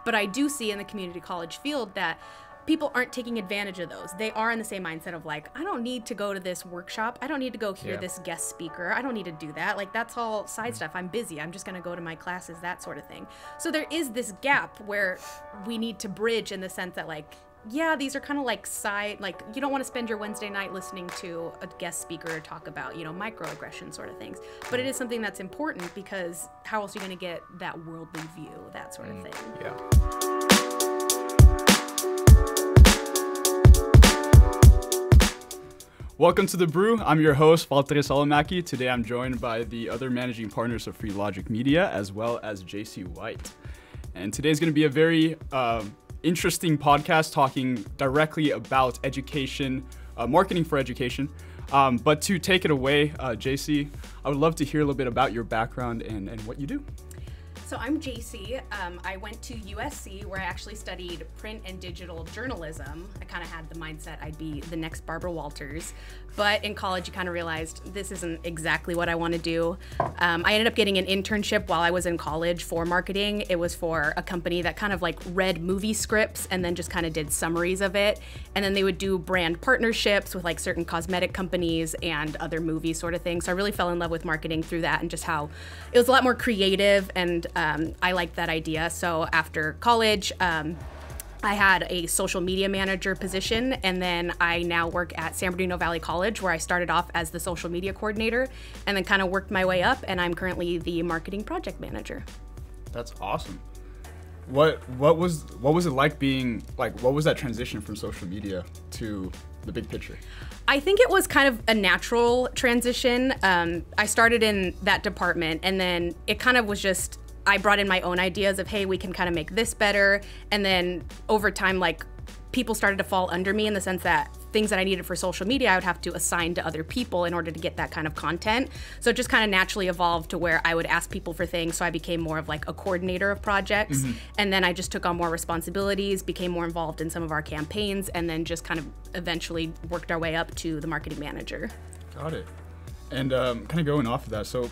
But I do see in the community college field that people aren't taking advantage of those. They are in the same mindset of like, I don't need to go to this workshop. I don't need to go hear this guest speaker. I don't need to do that. Like, that's all side stuff. I'm busy. I'm just going to go to my classes, that sort of thing. So there is this gap where we need to bridge in the sense that like, yeah, these are kind of like like you don't want to spend your Wednesday night listening to a guest speaker talk about, microaggression sort of things. But it is something that's important because how else are you going to get that worldly view, that sort of thing. Yeah. Welcome to The Brew. I'm your host, Valtteri Salomaki. Today I'm joined by the other managing partners of Free Logic Media, as well as Jacy White. And today's going to be a very interesting podcast talking directly about education, marketing for education. But to take it away, Jacy, I would love to hear a little bit about your background and what you do. So I'm Jacy. I went to USC where I actually studied print and digital journalism. I kind of had the mindset I'd be the next Barbara Walters. But in college, you kind of realized this isn't exactly what I want to do. I ended up getting an internship while I was in college for marketing. It was for a company that kind of like read movie scripts and then just kind of did summaries of it. And then they would do brand partnerships with like certain cosmetic companies and other movie sort of things. So I really fell in love with marketing through that and just how it was a lot more creative, and I liked that idea. So after college, I had a social media manager position, and then I now work at San Bernardino Valley College, where I started off as the social media coordinator and then kind of worked my way up, and I'm currently the marketing project manager. That's awesome. What was it like being like, what was that transition from social media to the big picture? I think it was kind of a natural transition. I started in that department, and then it kind of was just, I brought in my own ideas of, hey, we can kind of make this better. And then over time, like, people started to fall under me in the sense that things that I needed for social media, I would have to assign to other people in order to get that kind of content. So it just kind of naturally evolved to where I would ask people for things. So I became more of like a coordinator of projects. And then I just took on more responsibilities, became more involved in some of our campaigns, and then just kind of eventually worked our way up to the marketing manager. Got it. And kind of going off of that, so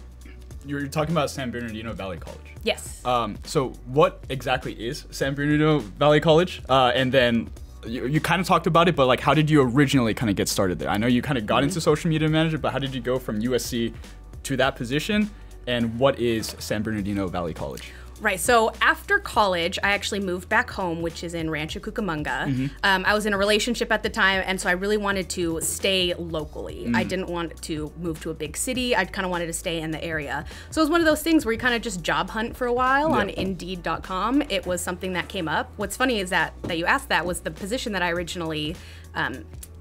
you're talking about San Bernardino Valley College. Yes. So what exactly is San Bernardino Valley College? And then you kind of talked about it, but like, how did you originally kind of get started there? I know you kind of got into social media manager, but how did you go from USC to that position? And what is San Bernardino Valley College? Right, so after college, I actually moved back home, which is in Rancho Cucamonga. I was in a relationship at the time, and so I really wanted to stay locally. I didn't want to move to a big city. I kind of wanted to stay in the area. So it was one of those things where you kind of just job hunt for a while on Indeed.com. It was something that came up. What's funny is that you asked that was the position that I originally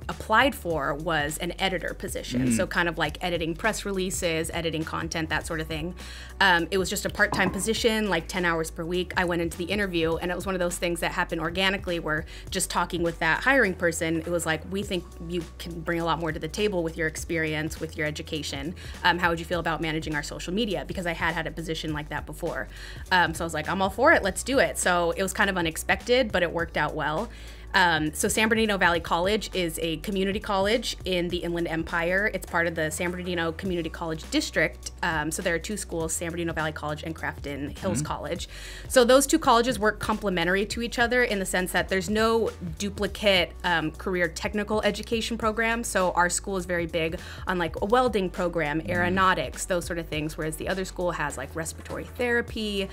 applied for was an editor position. So kind of like editing press releases, editing content, that sort of thing. It was just a part-time position, like 10 hours per week. I went into the interview, and it was one of those things that happened organically where just talking with that hiring person, it was like, we think you can bring a lot more to the table with your experience, with your education. How would you feel about managing our social media? Because I had a position like that before. So I was like, I'm all for it, let's do it. So it was kind of unexpected, but it worked out well. So San Bernardino Valley College is a community college in the Inland Empire. It's part of the San Bernardino Community College District. So there are two schools, San Bernardino Valley College and Crafton Hills College. So those two colleges work complementary to each other in the sense that there's no duplicate career technical education program. So our school is very big on like a welding program, aeronautics, those sort of things, whereas the other school has like respiratory therapy,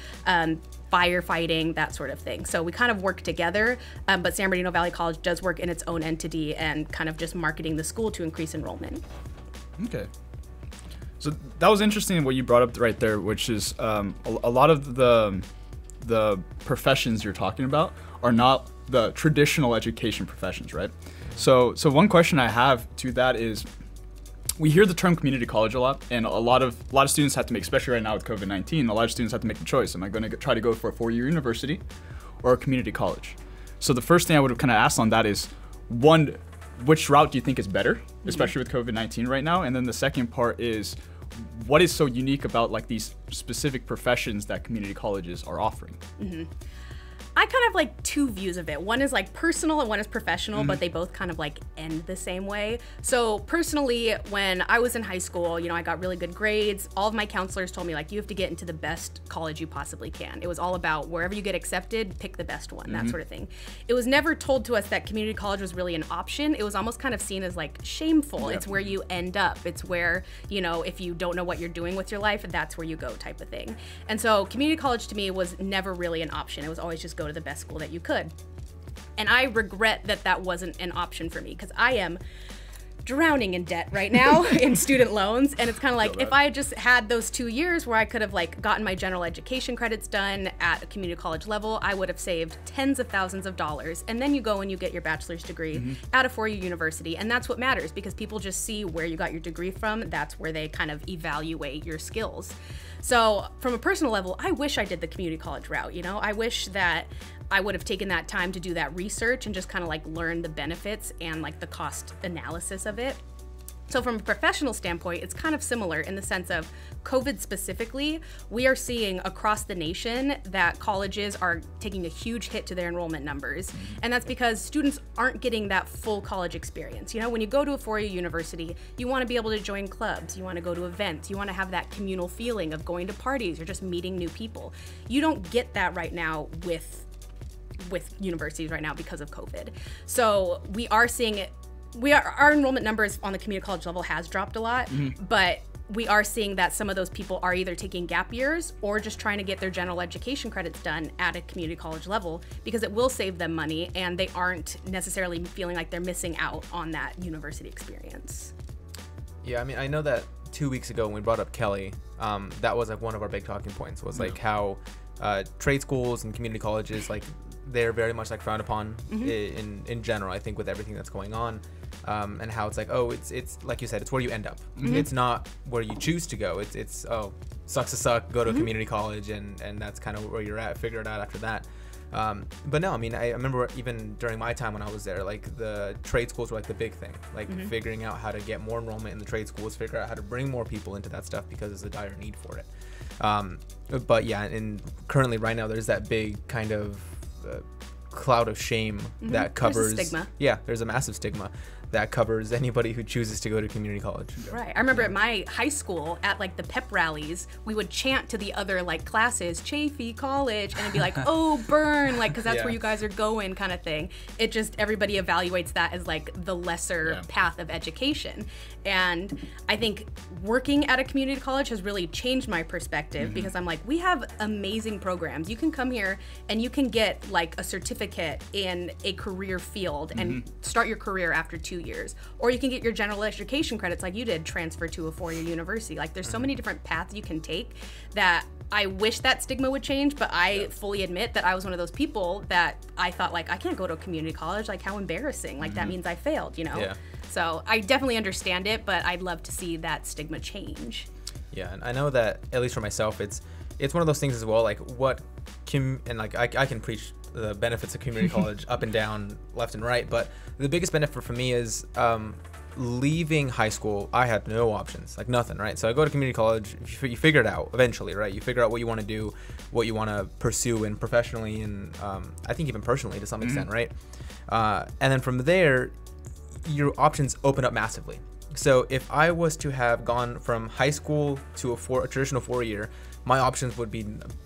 firefighting, that sort of thing. So we kind of work together, but San Bernardino Valley College does work in its own entity and kind of just marketing the school to increase enrollment. Okay. So that was interesting what you brought up right there, which is a lot of the professions you're talking about are not the traditional education professions, right? So one question I have to that is, we hear the term community college a lot, and a lot of students have to make, especially right now with COVID-19, a lot of students have to make the choice. Am I going to try to go for a 4-year university or a community college? So the first thing I would have kind of asked on that is, one, which route do you think is better, especially with COVID-19 right now? And then the second part is, what is so unique about like these specific professions that community colleges are offering? I kind of like two views of it. One is like personal and one is professional, but they both kind of like end the same way. So personally, when I was in high school, you know, I got really good grades. All of my counselors told me like, you have to get into the best college you possibly can. It was all about wherever you get accepted, pick the best one, that sort of thing. It was never told to us that community college was really an option. It was almost kind of seen as like shameful. It's where you end up. It's where, you know, if you don't know what you're doing with your life, that's where you go type of thing. And so community college to me was never really an option. It was always just go to the best school that you could. And I regret that that wasn't an option for me because I am drowning in debt right now in student loans. And it's kind of like if I just had those 2 years where I could have like gotten my general education credits done at a community college level, I would have saved tens of thousands of dollars. And then you go and you get your bachelor's degree at a four-year university. And that's what matters because people just see where you got your degree from. That's where they kind of evaluate your skills. So from a personal level, I wish I did the community college route. You know, I wish that I would have taken that time to do that research and just kind of like learn the benefits and like the cost analysis of it. So from a professional standpoint, it's kind of similar in the sense of COVID specifically, we are seeing across the nation that colleges are taking a huge hit to their enrollment numbers. And that's because students aren't getting that full college experience. You know, when you go to a four-year university, you want to be able to join clubs, you want to go to events, you want to have that communal feeling of going to parties or just meeting new people. You don't get that right now with universities right now because of COVID. So we are seeing it. Our enrollment numbers on the community college level has dropped a lot, but we are seeing that some of those people are either taking gap years or just trying to get their general education credits done at a community college level because it will save them money and they aren't necessarily feeling like they're missing out on that university experience. Yeah, I mean, I know that 2 weeks ago when we brought up Kelly, that was like one of our big talking points was like how trade schools and community colleges, like they're very much like frowned upon in general, I think, with everything that's going on. And how it's like, oh, it's like you said, it's where you end up. It's not where you choose to go. It's oh, sucks to suck, go to a community college, and that's kind of where you're at. Figure it out after that. But no, I mean, I remember even during my time when I was there, like the trade schools were like the big thing, like figuring out how to get more enrollment in the trade schools, figure out how to bring more people into that stuff because there's a dire need for it. But yeah, and currently right now there's that big kind of cloud of shame that covers. There's a stigma. Yeah, there's a massive stigma that covers anybody who chooses to go to community college. Right. I remember at my high school, at like the pep rallies, we would chant to the other like classes, Chaffee College, and it'd be like, oh, burn, like, because that's where you guys are going kind of thing. It just, everybody evaluates that as like the lesser path of education. And I think working at a community college has really changed my perspective because I'm like, we have amazing programs. You can come here and you can get like a certificate in a career field and start your career after 2 years. Or you can get your general education credits like you did, transfer to a four-year university. Like there's so many different paths you can take that I wish that stigma would change, but I fully admit that I was one of those people that I thought like, I can't go to a community college, like how embarrassing, like that means I failed, you know? Yeah. So I definitely understand it, but I'd love to see that stigma change. Yeah, and I know that, at least for myself, it's one of those things as well, like I can preach the benefits of community college up and down, left and right, but the biggest benefit for me is leaving high school, I had no options, like nothing, right? So I go to community college, you figure it out eventually, right? You figure out what you want to do, what you want to pursue, and professionally, and I think even personally to some extent, right? And then from there, your options open up massively. So if I was to have gone from high school to a traditional 4-year, my options would be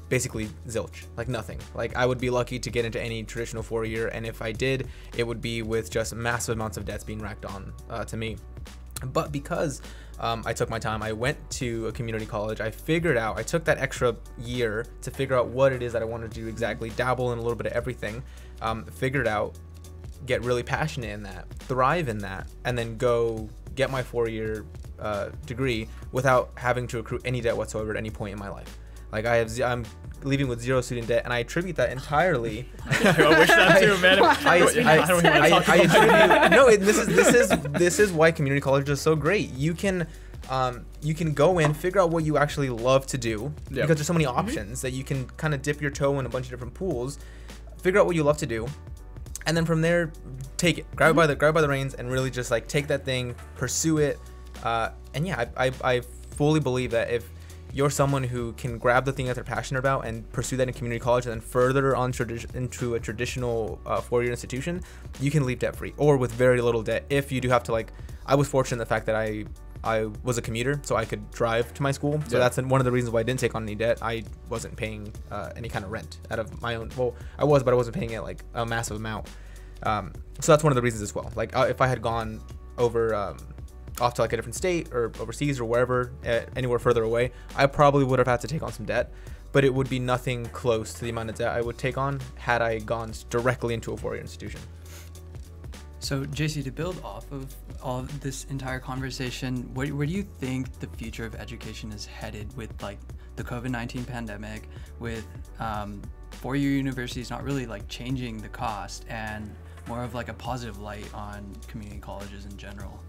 basically zilch, like nothing. Like I would be lucky to get into any traditional 4-year, and if I did, it would be with just massive amounts of debts being racked on to me. But because I took my time, I went to a community college, I took that extra year to figure out what it is that I wanted to do exactly, dabble in a little bit of everything, figure it out, get really passionate in that, thrive in that, and then go get my 4-year degree without having to accrue any debt whatsoever at any point in my life. Like I'm leaving with 0 student debt, and I attribute that entirely. I wish that too, man. This is why community college is so great. You can go in, figure out what you actually love to do, because there's so many options that you can kind of dip your toe in a bunch of different pools, figure out what you love to do, and then from there, take it, grab by the reins, and really just like take that thing, pursue it. And yeah, I fully believe that if you're someone who can grab the thing that they're passionate about and pursue that in community college and then further on into a traditional 4-year institution, you can leave debt free or with very little debt. If you do have to, like, I was fortunate in the fact that I was a commuter, so I could drive to my school. So that's one of the reasons why I didn't take on any debt. I wasn't paying any kind of rent out of my own. Well, I was, but I wasn't paying it like a massive amount. So that's one of the reasons as well. Like if I had gone over off to like a different state or overseas or wherever, anywhere further away, I probably would have had to take on some debt, but it would be nothing close to the amount of debt I would take on had I gone directly into a 4-year institution. So, Jacy, to build off of all of this entire conversation, where do you think the future of education is headed with like the COVID-19 pandemic, with 4-year universities not really like changing the cost and more of like a positive light on community colleges in general?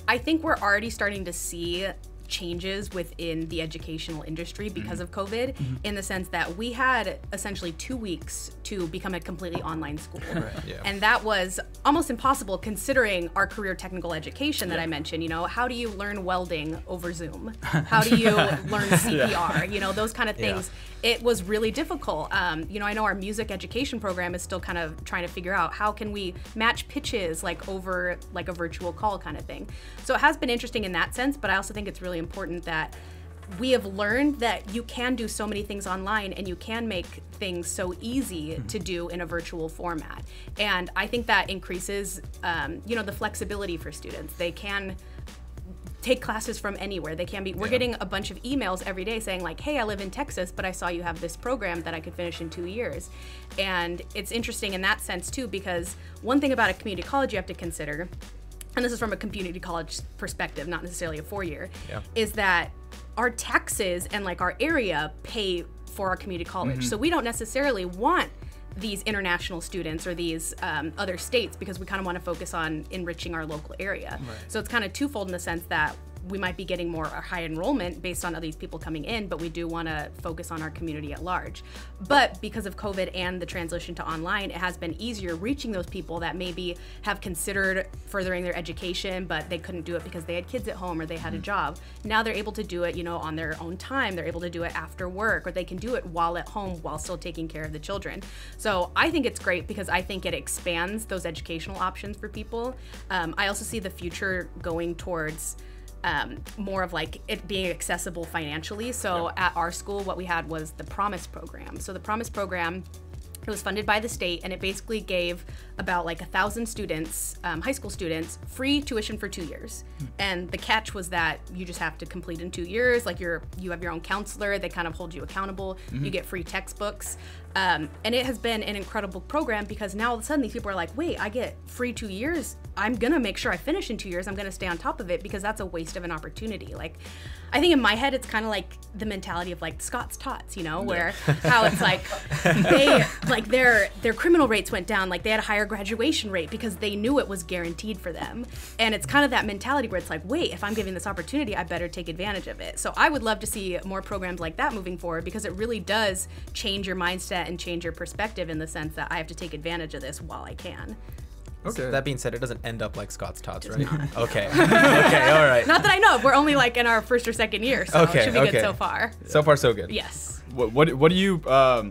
I think we're already starting to see changes within the educational industry because of COVID, in the sense that we had essentially 2 weeks to become a completely online school. Right. Yeah. And that was almost impossible considering our career technical education that I mentioned. You know, how do you learn welding over Zoom? How do you learn CPR? You know, those kind of things. It was really difficult. You know, I know our music education program is still kind of trying to figure out how can we match pitches like over like a virtual call kind of thing. So it has been interesting in that sense, but I also think it's really important that we have learned that you can do so many things online and you can make things so easy to do in a virtual format. And I think that increases, you know, the flexibility for students. They can take classes from anywhere. They can be, we're getting a bunch of emails every day saying like, hey, I live in Texas, but I saw you have this program that I could finish in 2 years. And it's interesting in that sense too, because one thing about a community college you have to consider, and this is from a community college perspective, not necessarily a 4-year, is that our taxes and like our area pay for our community college. So we don't necessarily want these international students or these other states, because we kind of want to focus on enriching our local area. So it's kind of twofold in the sense that we might be getting more high enrollment based on all these people coming in, but we do want to focus on our community at large. But because of COVID and the transition to online, it has been easier reaching those people that maybe have considered furthering their education, but they couldn't do it because they had kids at home or they had a job. Now they're able to do it, you know, on their own time. They're able to do it after work, or they can do it while at home while still taking care of the children. So I think it's great because I think it expands those educational options for people. I also see the future going towards more of like it being accessible financially. So at our school, what we had was the Promise program. So the Promise program, it was funded by the state, and it basically gave about like 1,000 students, high school students, free tuition for 2 years. And the catch was that you just have to complete in 2 years. Like you have your own counselor. They kind of hold you accountable. You get free textbooks. And it has been an incredible program because now all of a sudden these people are like, wait, I get free 2 years. I'm gonna make sure I finish in 2 years. I'm gonna stay on top of it because that's a waste of an opportunity. Like, I think in my head, it's kind of like the mentality of like Scott's Tots, you know, where how it's like they like their criminal rates went down, like they had a higher graduation rate because they knew it was guaranteed for them. And it's kind of that mentality where it's like, wait, if I'm giving this opportunity, I better take advantage of it. So I would love to see more programs like that moving forward because it really does change your mindset and change your perspective in the sense that I have to take advantage of this while I can. Okay. That being said, it doesn't end up like Scott's Tots, right? not. Okay. Okay, all right. Not that I know of. We're only like in our first or second year, so Okay, it should be okay. good so far. So far, so good. Yes. What do you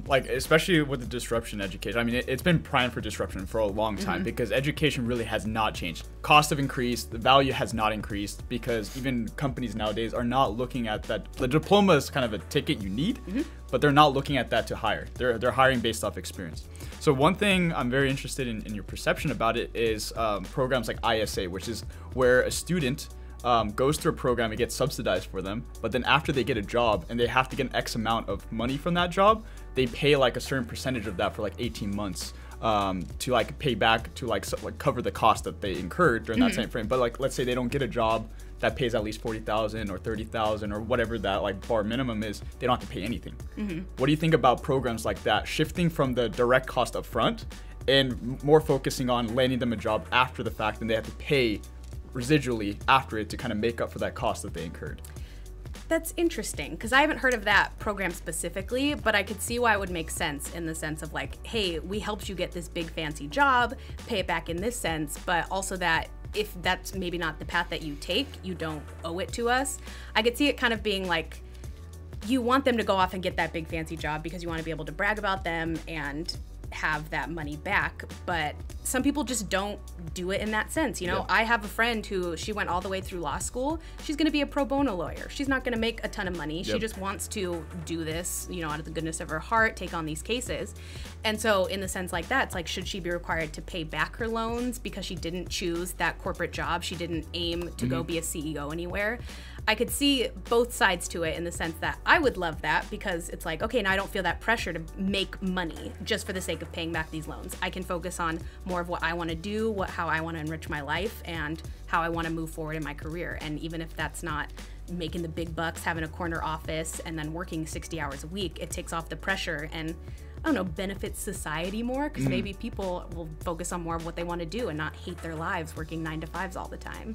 like, especially with the disruption education? I mean, it's been primed for disruption for a long time because education really has not changed. Costs have increased, the value has not increased because even companies nowadays are not looking at that. The diploma is kind of a ticket you need, but they're not looking at that to hire. They're hiring based off experience. So one thing I'm very interested in your perception about it is programs like ISA, which is where a student goes through a program, it gets subsidized for them, but then after they get a job and they have to get an X amount of money from that job, they pay like a certain percentage of that for like 18 months to like pay back to like cover the cost that they incurred during that time frame. But like, let's say they don't get a job that pays at least 40,000 or 30,000 or whatever that like bar minimum is, they don't have to pay anything. What do you think about programs like that, shifting from the direct cost up front and more focusing on landing them a job after the fact, and they have to pay residually after it to kind of make up for that cost that they incurred? That's interesting because I haven't heard of that program specifically, but I could see why it would make sense in the sense of like, hey, we helped you get this big fancy job, pay it back in this sense, but also that if that's maybe not the path that you take, you don't owe it to us. I could see it kind of being like you want them to go off and get that big fancy job because you want to be able to brag about them and have that money back, but some people just don't do it in that sense. You know, Yeah. I have a friend who she went all the way through law school. She's going to be a pro bono lawyer. She's not going to make a ton of money. She Yep. just wants to do this, you know, out of the goodness of her heart, take on these cases. And so in the sense like that, it's like, should she be required to pay back her loans because she didn't choose that corporate job? She didn't aim to go be a CEO anywhere. I could see both sides to it in the sense that I would love that because it's like, okay, now I don't feel that pressure to make money just for the sake of paying back these loans. I can focus on more of what I want to do, how I want to enrich my life, and how I want to move forward in my career. And even if that's not making the big bucks, having a corner office, and then working 60 hours a week, it takes off the pressure and, I don't know, benefits society more because maybe people will focus on more of what they want to do and not hate their lives working 9 to 5s all the time.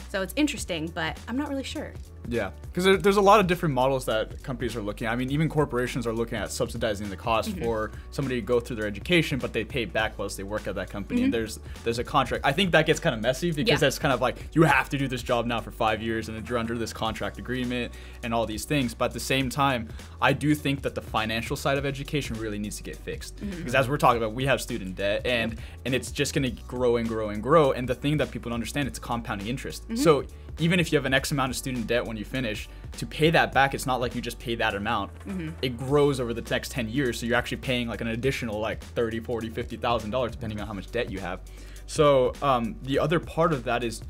So it's interesting, but I'm not really sure. Yeah, because there's a lot of different models that companies are looking at. I mean, even corporations are looking at subsidizing the cost for somebody to go through their education, but they pay back whilst they work at that company. And there's a contract. I think that gets kind of messy because that's kind of like, you have to do this job now for 5 years and you're under this contract agreement and all these things. But at the same time, I do think that the financial side of education really needs to get fixed. Because as we're talking about, we have student debt and it's just going to grow and grow and grow. And the thing that people don't understand, it's compounding interest. So even if you have an X amount of student debt when you finish, to pay that back, it's not like you just pay that amount. It grows over the next 10 years. So you're actually paying like an additional like $30, $40, $50,000 depending on how much debt you have. So the other part of that is,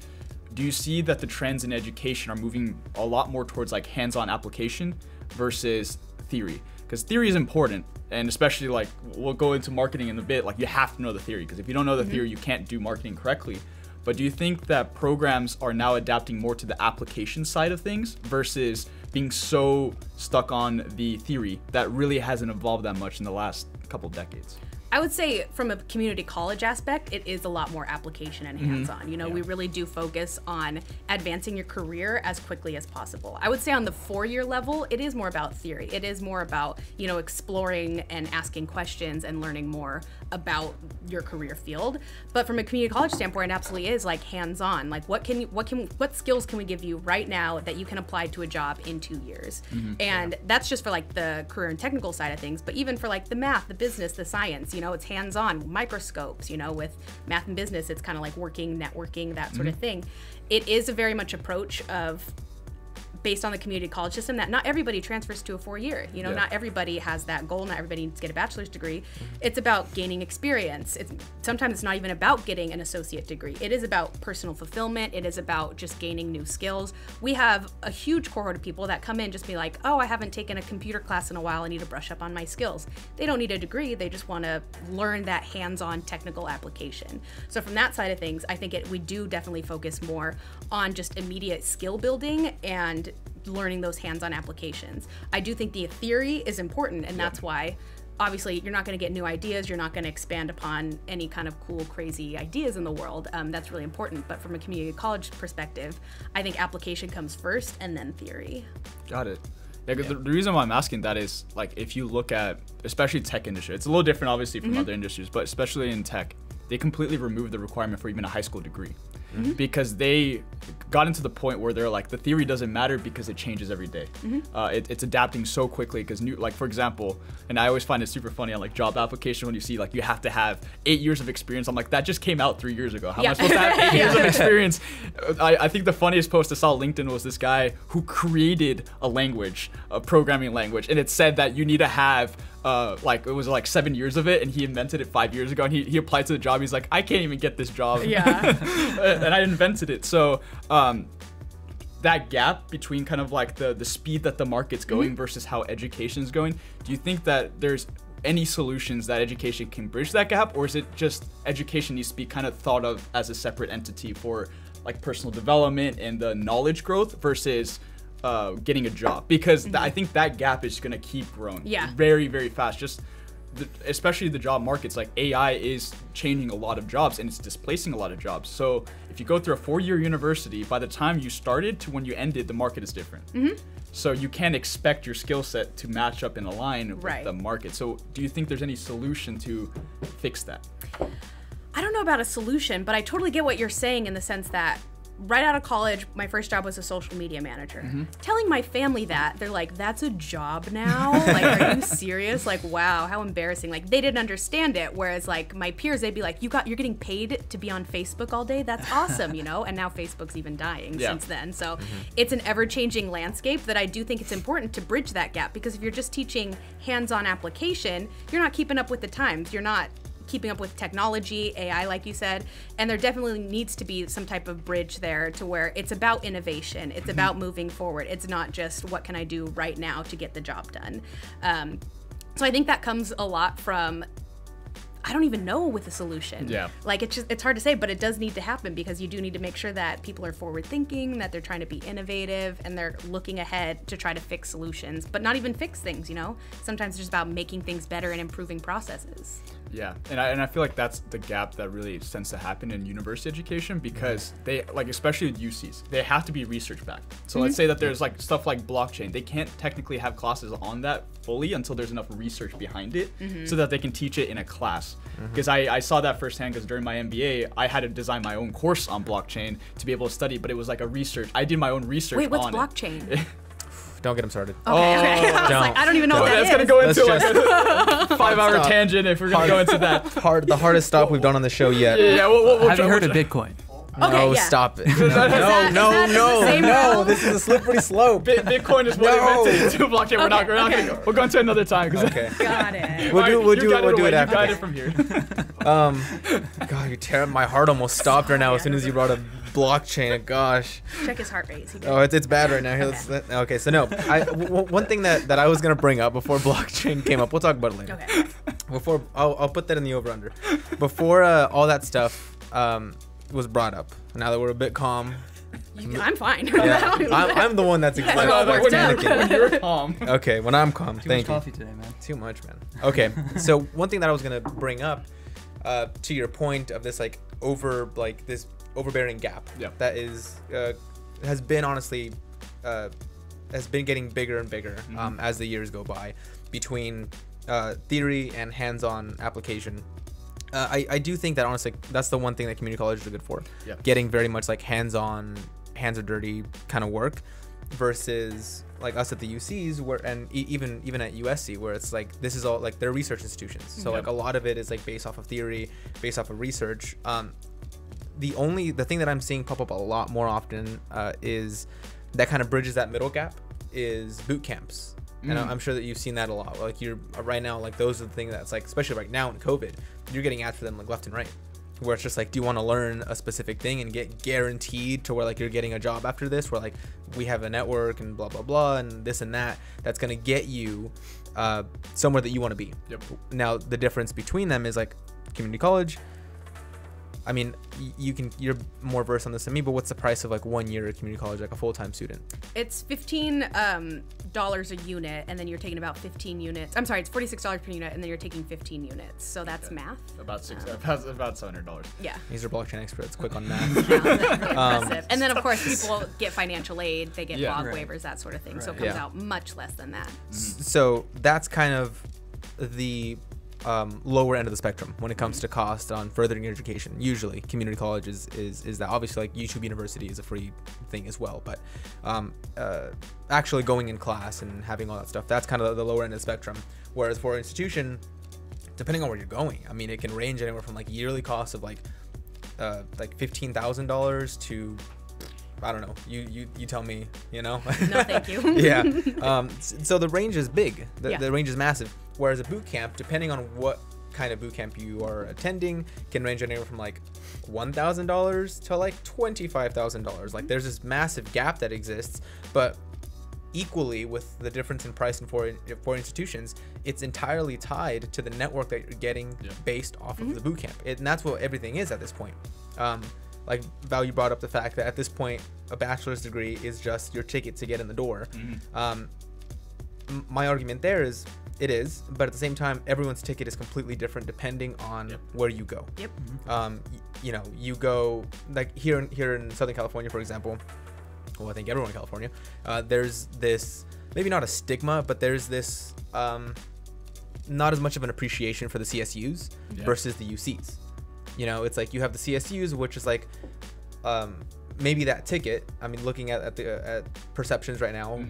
do you see that the trends in education are moving a lot more towards like hands-on application versus theory? Because theory is important, and especially like we'll go into marketing in a bit, like you have to know the theory, because if you don't know the theory, you can't do marketing correctly. But do you think that programs are now adapting more to the application side of things versus being so stuck on the theory that really hasn't evolved that much in the last couple decades? I would say from a community college aspect, it is a lot more application and hands-on. You know, we really do focus on advancing your career as quickly as possible. I would say on the 4-year level, it is more about theory. It is more about, you know, exploring and asking questions and learning more about your career field. But from a community college standpoint, it absolutely is like hands-on. Like what skills can we give you right now that you can apply to a job in 2 years? And that's just for like the career and technical side of things, but even for like the math, the business, the science, you know, it's hands-on, microscopes, you know, with math and business, it's kind of like working, networking, that sort of thing. It is a very much approach of based on the community college system that not everybody transfers to a 4-year. You know, not everybody has that goal. Not everybody needs to get a bachelor's degree. It's about gaining experience. Sometimes it's not even about getting an associate degree. It is about personal fulfillment. It is about just gaining new skills. We have a huge cohort of people that come in just be like, oh, I haven't taken a computer class in a while. I need to brush up on my skills. They don't need a degree. They just want to learn that hands-on technical application. So from that side of things, I think we do definitely focus more on just immediate skill building and learning those hands-on applications. I do think the theory is important, and that's why obviously you're not going to get new ideas, you're not going to expand upon any kind of cool, crazy ideas in the world. That's really important, but from a community college perspective, I think application comes first and then theory. Got it. Yeah, the reason why I'm asking that is, like, if you look at, especially tech industry, it's a little different obviously from other industries, but especially in tech, they completely removed the removed for even a high school degree. Because they got into the point where they're like, the theory doesn't matter because it changes every day. It's adapting so quickly because like for example, and I always find it super funny on like job application when you see like you have to have 8 years of experience. I'm like, that just came out 3 years ago. How am I supposed to have 8 years of experience? I think the funniest post I saw on LinkedIn was this guy who created a language, a programming language, and it said that you need to have like it was like 7 years of it, and he invented it 5 years ago, and he applied to the job. He's like, I can't even get this job. And I invented it. So that gap between kind of like the speed that the market's going versus how education's going, do you think that there's any solutions that education can bridge that gap, or is it just education needs to be kind of thought of as a separate entity for like personal development and the knowledge growth versus getting a job? Because I think that gap is going to keep growing very, very fast. Just especially the job markets, like AI is changing a lot of jobs and it's displacing a lot of jobs. So if you go through a 4-year university, by the time you started to when you ended, the market is different. So you can't expect your skill set to match up and align with the market. So do you think there's any solution to fix that? I don't know about a solution, but I totally get what you're saying in the sense that right out of college, my first job was a social media manager. Telling my family that, they're like, that's a job now? Like, are you serious? Like, wow, how embarrassing. Like, they didn't understand it. Whereas, like, my peers, they'd be like, you're getting paid to be on Facebook all day? That's awesome, you know? And now Facebook's even dying since then. So it's an ever-changing landscape that I do think it's important to bridge that gap, because if you're just teaching hands-on application, you're not keeping up with the times. You're not keeping up with technology, AI, like you said, and there definitely needs to be some type of bridge there to where it's about innovation, it's about moving forward. It's not just what can I do right now to get the job done. So I think that comes a lot from, I don't even know with a solution. Yeah. Like, it's hard to say, but it does need to happen, because you do need to make sure that people are forward thinking, that they're trying to be innovative, and they're looking ahead to try to fix solutions, but not even fix things, you know? Sometimes it's just about making things better and improving processes. Yeah, and I feel like that's the gap that really tends to happen in university education, because they, like, especially with UCs, they have to be research backed. So let's say that there's like stuff like blockchain. They can't technically have classes on that fully until there's enough research behind it so that they can teach it in a class. Because I saw that firsthand, because during my MBA, I had to design my own course on blockchain to be able to study, but it was like a research. I did my own research on it. Wait, what's blockchain? Don't get him started. Okay. I was like, I don't even know what that is. That's going to go into like a 5-hour tangent if we're going to go into that. The hardest stop we've done on the show yet. Yeah, we'll Have you heard of Bitcoin? No, stop it. No. This is a slippery slope. Bitcoin is what it meant to do blockchain. We're not going to. We'll go into another time. Okay. Got it. We'll do it after. You got it from here. God, you're tearing. My heart almost stopped right now as soon as you brought up blockchain. Gosh. Check his heart rate. Oh, it's bad right now. Here, okay, so no. One thing that I was gonna bring up before blockchain came up. We'll talk about it later. Okay. I'll put that in the over/under. Before all that stuff was brought up. Now that we're a bit calm. I'm fine. Yeah, I'm the one that's panicking. When you're calm. Okay, when I'm calm. Too much coffee today, man. Too much, man. Okay, so one thing that I was gonna bring up, to your point of this this overbearing gap that has been honestly has been getting bigger and bigger as the years go by, between theory and hands-on application. I do think that honestly that's the one thing that community colleges are good for. Getting very much like hands-on, hands are dirty kind of work, versus like us at the UCs and even at USC, where it's like this is all like they're research institutions. So like a lot of it is like based off of theory, based off of research. The thing that I'm seeing pop up a lot more often is that kind of bridges that middle gap is boot camps. And I'm sure that you've seen that a lot. Like you're right now, like those are the things that's like, especially right now in COVID, you're getting ads for them like left and right, where it's just like, do you want to learn a specific thing and get guaranteed to where like you're getting a job after this, where like we have a network and blah blah blah and this and that's gonna get you somewhere that you want to be. Now the difference between them is like community college. I mean, you're more versed on this than me, but what's the price of like 1 year at community college, like a full-time student? It's $15 a unit, and then you're taking about 15 units. I'm sorry, it's $46 per unit, and then you're taking 15 units. So that's math. About $700. Yeah. These are blockchain experts, quick on math. Yeah, really impressive. And then of course people get financial aid, they get log waivers, that sort of thing. So it comes out much less than that. So that's kind of the lower end of the spectrum when it comes to cost on furthering your education. Usually community college is that. Obviously like YouTube University is a free thing as well, but actually going in class and having all that stuff, that's kind of the lower end of the spectrum. Whereas for an institution, depending on where you're going, I mean, it can range anywhere from like yearly costs of like $15,000 to, I don't know, you tell me, you know. No, thank you. Yeah. So the range is big. The range is massive. Whereas a boot camp, depending on what kind of boot camp you are attending, can range anywhere from like $1,000 to like $25,000. Like there's this massive gap that exists, but equally with the difference in price and for institutions, it's entirely tied to the network that you're getting based off of the boot camp. And that's what everything is at this point. Like Val, you brought up the fact that at this point, a bachelor's degree is just your ticket to get in the door. My argument there is, it is, but at the same time, everyone's ticket is completely different depending on where you go. You know, you go like here in Southern California, for example. Well, I think everyone in California, there's this, maybe not a stigma, but there's this not as much of an appreciation for the CSUs versus the UCs. You know, it's like you have the CSUs, which is like maybe that ticket, I mean, looking at perceptions right now,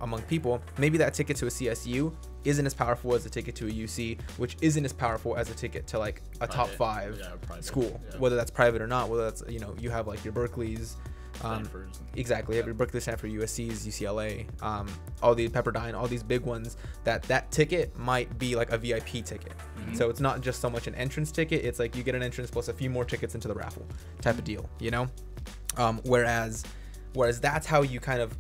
among people, maybe that ticket to a CSU isn't as powerful as a ticket to a UC, which isn't as powerful as a ticket to like a top 5 school, whether that's private or not, whether that's, you know, you have like your Berkeley's, exactly, you have your Berkeley, Stanford, USC's, UCLA, all the Pepperdine, all these big ones, that ticket might be like a VIP ticket. So it's not just so much an entrance ticket, it's like you get an entrance plus a few more tickets into the raffle type of deal, you know? Whereas that's how you kind of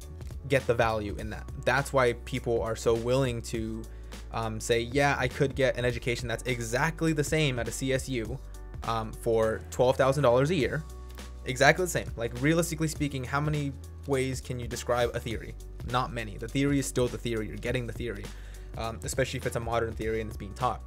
get the value in that. That's why people are so willing to say, yeah, I could get an education that's exactly the same at a CSU for $12,000 a year. Exactly the same. Like, realistically speaking, how many ways can you describe a theory? Not many. The theory is still the theory. You're getting the theory, especially if it's a modern theory and it's being taught.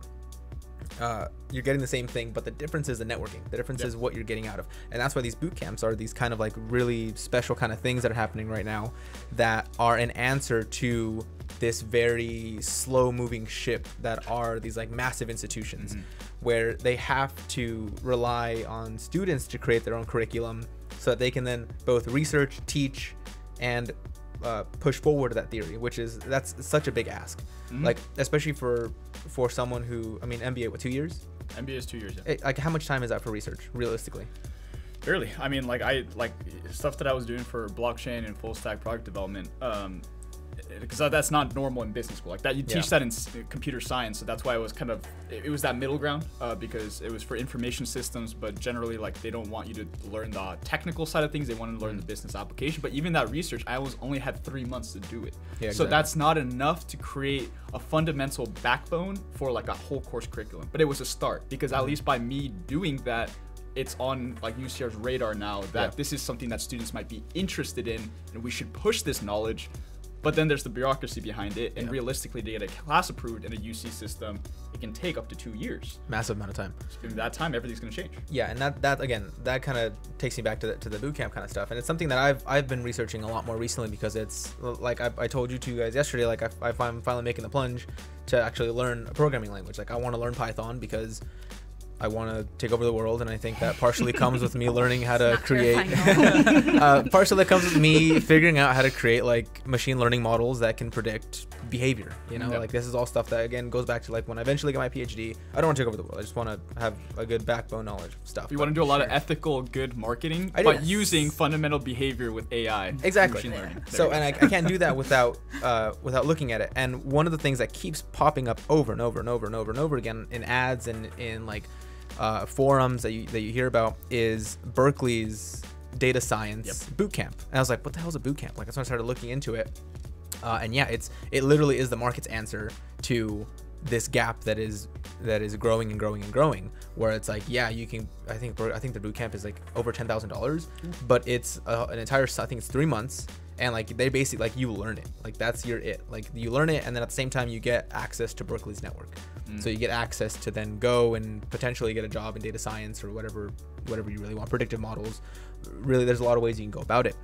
You're getting the same thing, but the difference is the networking. The difference is what you're getting out of. And that's why these boot camps are these kind of like really special kind of things that are happening right now that are an answer to this very slow moving ship that are these like massive institutions where they have to rely on students to create their own curriculum so that they can then both research, teach, and push forward that theory, that's such a big ask. Like, especially for someone who, I mean, MBA, what, 2 years? MBA is 2 years, yeah. Like, how much time is that for research, realistically? Barely. I mean, like stuff that I was doing for blockchain and full stack product development, because that's not normal in business school. Like that, you teach that in computer science, so that's why it was kind of, it was that middle ground, because it was for information systems, but generally, like, they don't want you to learn the technical side of things. They want to learn the business application. But even that research, I only had 3 months to do it. Yeah, so that's not enough to create a fundamental backbone for like a whole course curriculum. But it was a start, because at least by me doing that, it's on like UCR's radar now that this is something that students might be interested in, and we should push this knowledge. But then there's the bureaucracy behind it, and realistically, to get a class approved in a UC system, it can take up to 2 years. Massive amount of time. So in that time, everything's going to change. Yeah, and that again, that kind of takes me back to the bootcamp kind of stuff, and it's something that I've been researching a lot more recently, because it's like I told you two guys yesterday, like I'm finally making the plunge to actually learn a programming language. Like, I want to learn Python because I want to take over the world, and I think that partially comes with me learning how to create. Partially that comes with me figuring out how to create like machine learning models that can predict behavior. You know, like, this is all stuff that again goes back to like when I eventually get my PhD. I don't want to take over the world. I just want to have a good backbone knowledge of stuff. You want to do a lot of ethical, good marketing, but using fundamental behavior with AI. Exactly. Machine learning. So, and I can't do that without looking at it. And one of the things that keeps popping up over and over and over and over and over again in ads and in like forums that you hear about is Berkeley's data science bootcamp. And I was like, what the hell is a bootcamp? Like, that's when I started looking into it. And yeah, it literally is the market's answer to this gap that is growing and growing and growing, where it's like, yeah, you can, I think the bootcamp is like over $10,000, but it's an entire, I think it's 3 months. And like, they basically, like, you learn it, like, that's it, like, you learn it, and then at the same time you get access to Berkeley's network. So you get access to then go and potentially get a job in data science or whatever you really want, predictive models. Really, there's a lot of ways you can go about it.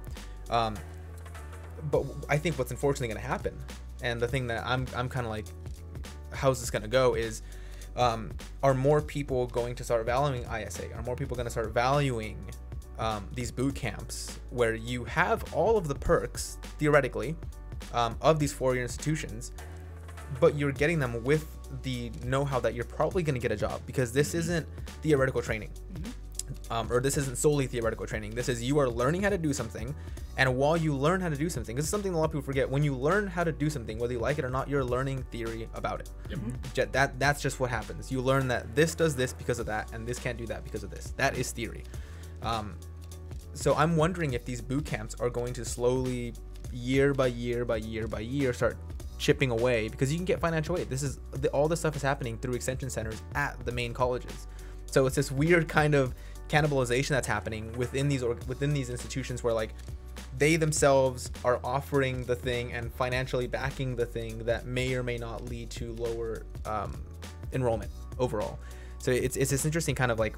But I think what's unfortunately going to happen, and the thing that I'm kind of like, how's this going to go, is are more people going to start valuing ISA? Are more people going to start valuing these boot camps where you have all of the perks, theoretically, of these four-year institutions, but you're getting them with the know-how that you're probably going to get a job, because this isn't theoretical training, or this isn't solely theoretical training. This is, you are learning how to do something, and while you learn how to do something, this is something a lot of people forget. When you learn how to do something, whether you like it or not, you're learning theory about it. That's just what happens. You learn that this does this because of that, and this can't do that because of this. That is theory. So I'm wondering if these boot camps are going to slowly, year by year by year by year, start chipping away, because you can get financial aid. All this stuff is happening through extension centers at the main colleges. So it's this weird kind of cannibalization that's happening within these institutions, where like they themselves are offering the thing and financially backing the thing that may or may not lead to lower enrollment overall. So it's this interesting kind of like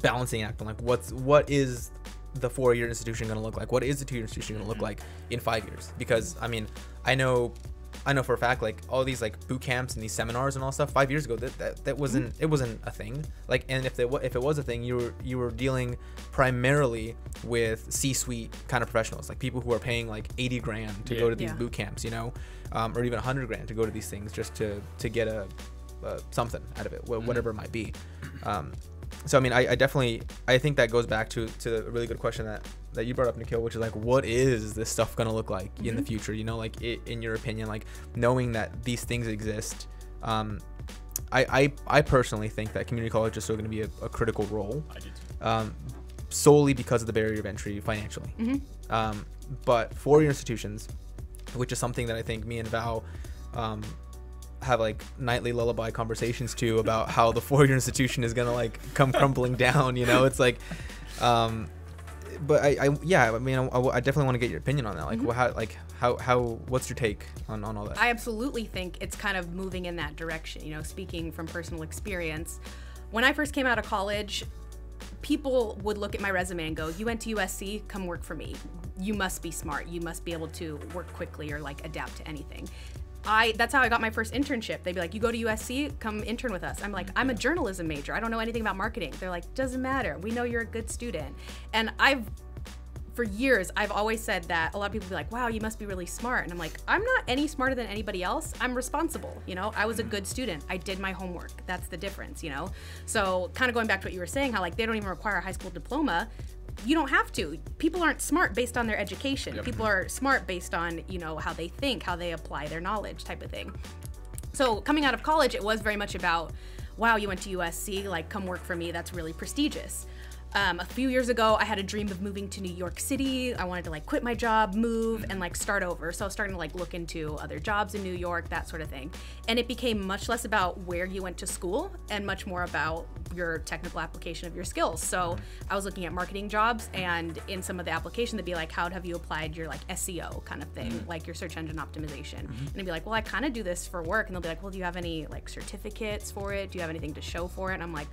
balancing act on like what is the four-year institution going to look like? What is the two-year institution going to look like in 5 years? Because I mean, I know I know for a fact, like all these like boot camps and these seminars and all stuff 5 years ago, that wasn't it wasn't a thing. Like, and if it was a thing, you were dealing primarily with C-suite kind of professionals, like people who are paying like 80 grand to go to these boot camps, you know, or even 100 grand to go to these things just to get a something out of it, whatever it might be. So I mean, I definitely think that goes back to a really good question that you brought up, Nikhil, which is like, what is this stuff gonna look like in the future? You know, like in your opinion, like knowing that these things exist. I personally think that community college is still gonna be a critical role. I do too. Solely because of the barrier of entry financially. But four-year institutions, which is something that I think me and Val have like nightly lullaby conversations too about how the four-year institution is gonna like come crumbling down, you know. It's like but I definitely want to get your opinion on that, like how what's your take on all that? I absolutely think it's kind of moving in that direction, you know, speaking from personal experience. When I first came out of college, people would look at my resume and go, you went to USC, come work for me. You must be smart, you must be able to work quickly or like adapt to anything. That's how I got my first internship. They'd be like, you go to USC, come intern with us. I'm like, I'm a journalism major. I don't know anything about marketing. They're like, doesn't matter. We know you're a good student. And for years, I've always said that a lot of people be like, wow, you must be really smart. And I'm like, I'm not any smarter than anybody else. I'm responsible. You know, I was a good student. I did my homework. That's the difference, you know? So kind of going back to what you were saying, how like they don't even require a high school diploma. You don't have to. People aren't smart based on their education. Yep. People are smart based on, you know, how they think, how they apply their knowledge type of thing. So coming out of college, it was very much about, wow, you went to USC, like come work for me. That's really prestigious. A few years ago, I had a dream of moving to New York City. I wanted to like quit my job, move, and like start over. So I was starting to like look into other jobs in New York, that sort of thing. And it became much less about where you went to school and much more about your technical application of your skills. So I was looking at marketing jobs, and in some of the application, they'd be like, how have you applied your like SEO kind of thing, like your search engine optimization? And I'd be like, well, I kind of do this for work. And they'll be like, well, do you have any like certificates for it? Do you have anything to show for it? And I'm like,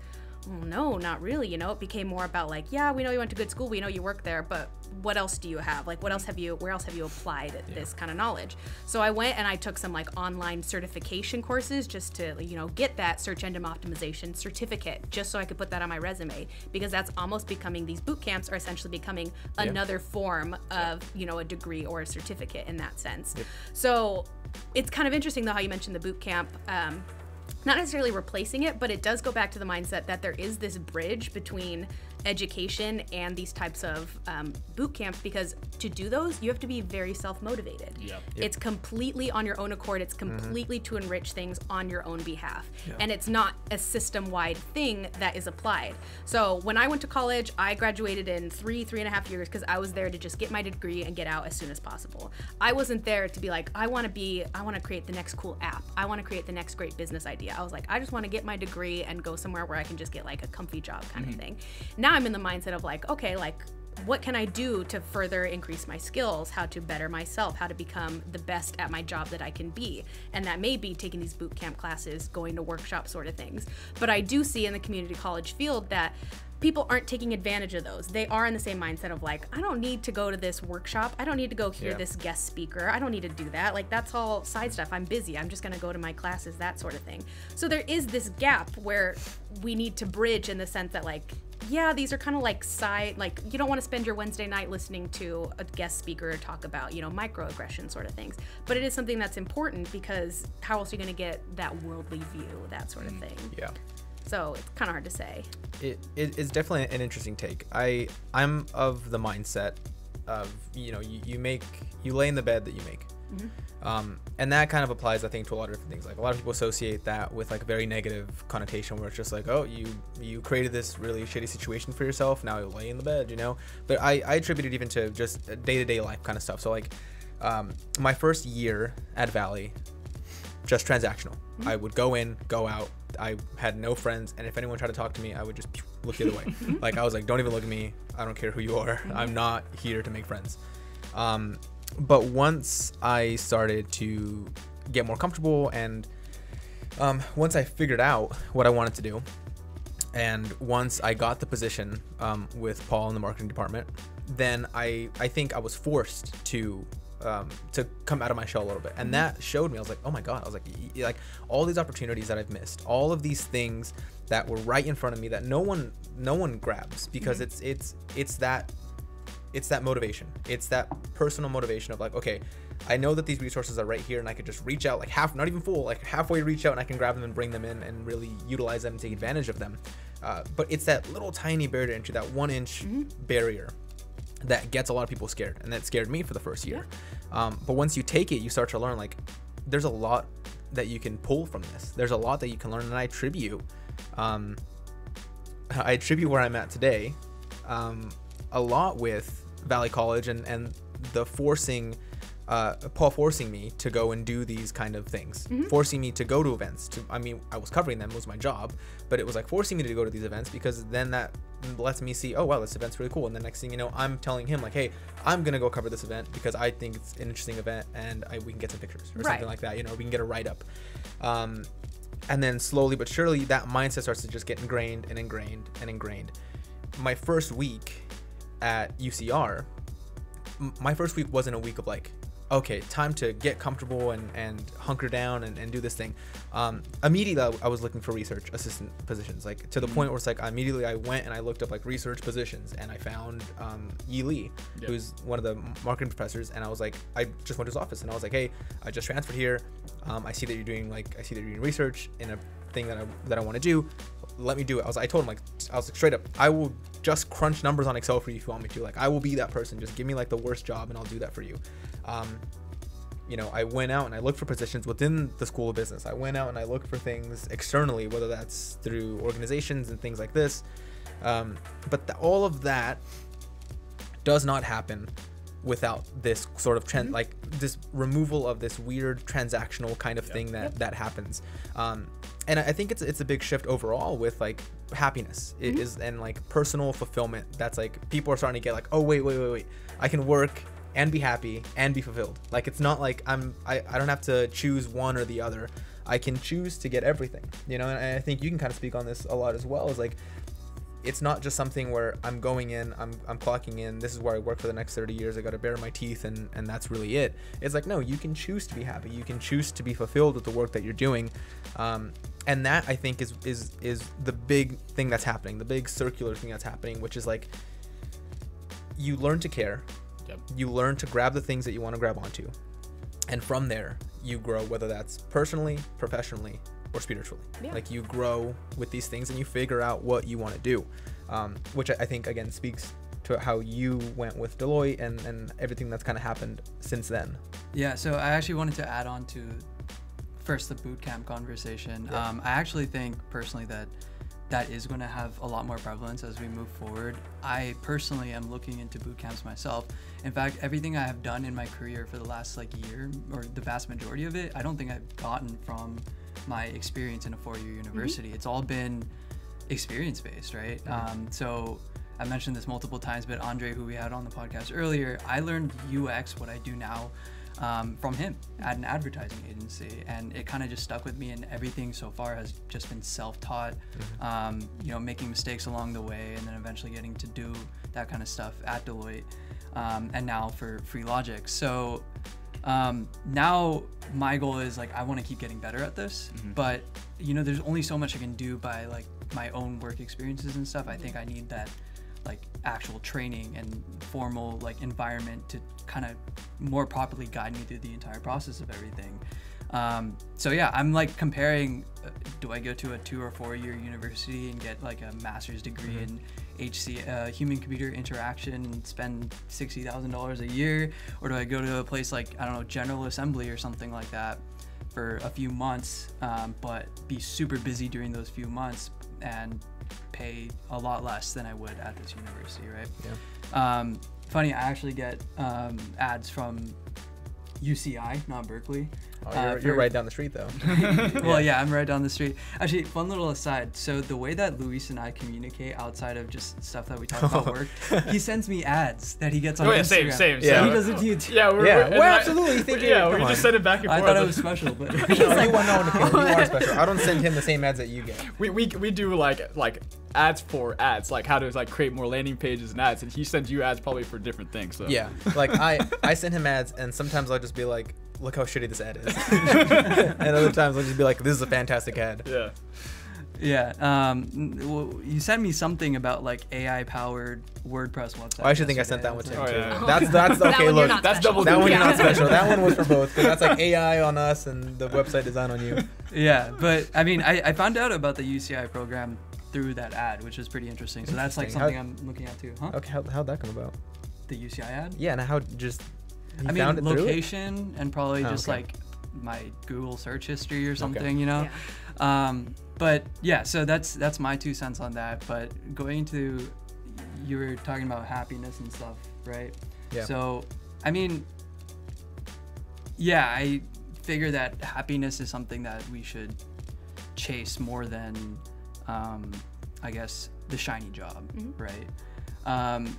well, no, not really. You know, it became more about like, yeah, we know you went to good school, we know you work there, but what else do you have? Like, where else have you applied this kind of knowledge? So I went and I took some like online certification courses just to, you know, get that search engine optimization certificate, just so I could put that on my resume, because that's almost becoming, these boot camps are essentially becoming another form of, you know, a degree or a certificate in that sense. So it's kind of interesting though how you mentioned the boot camp. Not necessarily replacing it, but it does go back to the mindset that there is this bridge between education and these types of boot camps, because to do those, you have to be very self-motivated. It's completely on your own accord. It's completely to enrich things on your own behalf. And it's not a system-wide thing that is applied. So when I went to college, I graduated in 3.5 years because I was there to just get my degree and get out as soon as possible. I wasn't there to be like, I want to create the next cool app. I want to create the next great business idea. I was like, I just want to get my degree and go somewhere where I can just get like a comfy job kind of thing. Now I'm in the mindset of like, okay, like what can I do to further increase my skills, how to better myself, how to become the best at my job that I can be. And that may be taking these boot camp classes, going to workshop sort of things. But I do see in the community college field that people aren't taking advantage of those. They are in the same mindset of like, I don't need to go to this workshop. I don't need to go hear this guest speaker. I don't need to do that. Like, that's all side stuff. I'm busy. I'm just going to go to my classes, that sort of thing. So there is this gap where we need to bridge in the sense that like, yeah, these are kind of like side, like you don't want to spend your Wednesday night listening to a guest speaker talk about, you know, microaggression sort of things. But it is something that's important, because how else are you going to get that worldly view, that sort of thing? Yeah. So it's kind of hard to say. It is definitely an interesting take. I'm of the mindset of, you know, you lay in the bed that you make. And that kind of applies, I think, to a lot of different things. Like a lot of people associate that with like a very negative connotation, where it's just like, oh, you created this really shitty situation for yourself, now you lay in the bed, you know. But I attribute it even to just day-to-day life kind of stuff. So like my first year at Valley, just transactional. I would go in, go out. I had no friends, and if anyone tried to talk to me, I would just look the other way. Like I was like, don't even look at me. I don't care who you are. I'm not here to make friends. But once I started to get more comfortable, and once I figured out what I wanted to do, and once I got the position with Paul in the marketing department, then I think I was forced to to come out of my shell a little bit. And that showed me, I was like, oh my God, I was like all these opportunities that I've missed, all of these things that were right in front of me that no one grabs, because it's that motivation. It's that personal motivation of like, okay, I know that these resources are right here and I could just reach out like not even full, like halfway reach out, and I can grab them and bring them in and really utilize them and take advantage of them. But it's that little tiny barrier to entry, that 1 inch barrier that gets a lot of people scared. And that scared me for the first year. But once you take it, you start to learn like there's a lot that you can pull from this. There's a lot that you can learn. And I attribute where I'm at today a lot with Valley College and the Paul forcing me to go and do these kind of things, forcing me to go to events. I mean, I was covering them, it was my job, but it was like forcing me to go to these events, because then that lets me see, oh wow, this event's really cool. And the next thing you know, I'm telling him like, hey, I'm gonna go cover this event because I think it's an interesting event, and we can get some pictures or something like that. You know, we can get a write up. And then slowly but surely, that mindset starts to just get ingrained and ingrained and ingrained. My first week at UCR, my first week wasn't a week of like, okay, time to get comfortable and hunker down and do this thing. Immediately I was looking for research assistant positions, like to the point where it's like immediately I went and I looked up like research positions, and I found Yi Lee, who's one of the marketing professors, and I was like, I just went to his office and I was like, hey, I just transferred here. I see that you're doing research in a thing that I want to do. Let me do it. I told him I was like straight up, I will just crunch numbers on Excel for you if you want me to. Like, I will be that person. Just give me like the worst job and I'll do that for you. You know, I went out and I looked for positions within the School of Business. I went out and I looked for things externally, whether that's through organizations and things like this. But all of that does not happen without this sort of trend, like this removal of this weird transactional kind of thing that happens. And I think it's a big shift overall with like happiness. It is, and like personal fulfillment. That's like people are starting to get like, oh wait, I can work and be happy and be fulfilled. Like, it's not like I don't have to choose one or the other. I can choose to get everything, you know. And I think you can kind of speak on this a lot as well, is like, it's not just something where I'm going in, I'm clocking in, this is where I work for the next 30 years, I got to bare my teeth and that's really it. It's like, no, you can choose to be happy, you can choose to be fulfilled with the work that you're doing. And that, I think, is the big thing that's happening, the big circular thing that's happening, which is like, you learn to care. You learn to grab the things that you want to grab onto, and from there you grow, whether that's personally, professionally, or spiritually. Like, you grow with these things and you figure out what you want to do, which I think again speaks to how you went with Deloitte and everything that's kind of happened since then. Yeah, so I actually wanted to add on to first the bootcamp conversation. I actually think personally that is going to have a lot more prevalence as we move forward. I personally am looking into boot camps myself. In fact, everything I have done in my career for the last year, or the vast majority of it, I don't think I've gotten from my experience in a 4-year university. It's all been experience-based, right? So I mentioned this multiple times, but Andre, who we had on the podcast earlier, I learned UX, what I do now, from him at an advertising agency, and it kind of just stuck with me, and everything so far has just been self-taught, you know, making mistakes along the way, and then eventually getting to do that kind of stuff at Deloitte, and now for FreeLogic. So now my goal is like, I want to keep getting better at this, but you know, there's only so much I can do by like my own work experiences and stuff. I think I need that like actual training and formal like environment to kind of more properly guide me through the entire process of everything. So yeah, I'm like comparing, do I go to a 2 or 4 year university and get like a master's degree in human computer interaction and spend $60,000 a year, or do I go to a place like, I don't know, General Assembly or something like that for a few months, but be super busy during those few months and pay a lot less than I would at this university, right? Funny, I actually get ads from UCI, not Berkeley, Oh, you're right down the street, though. Well, yeah, I'm right down the street. Actually, one little aside. So the way that Luis and I communicate outside of just stuff that we talk about work, he sends me ads that he gets on Instagram. Same. Yeah. So he does it to you too. Yeah, Well, absolutely. We just send it back and I forth. thought it was special, but No, you are special. I don't send him the same ads that you get. We do like ads for ads, like how to like create more landing pages and ads, and he sends you ads probably for different things. So. Yeah, like I send him ads, and sometimes I'll just be like, look how shitty this ad is. And other times I'll just be like, this is a fantastic ad. Yeah. Yeah. Well, you sent me something about like AI-powered WordPress website. I actually think I sent that one to him Oh, too. yeah. That's That okay. one you're Look, not that's special. double that one you're Yeah. not special. That one was for both, because that's like AI on us and the website design on you. Yeah, but I mean, I found out about the UCI program through that ad, which is pretty interesting. So that's like Interesting. something I'm looking at too. Huh? Okay, how'd that come about? The UCI ad? Yeah, and how just you I mean, found it through it? location and probably Oh, just okay. like my Google search history or something, you know? Yeah. But yeah, so that's my 2 cents on that. But going to, you were talking about happiness and stuff, right? Yeah. So, I mean, yeah, I figure that happiness is something that we should chase more than, I guess, the shiny job, right?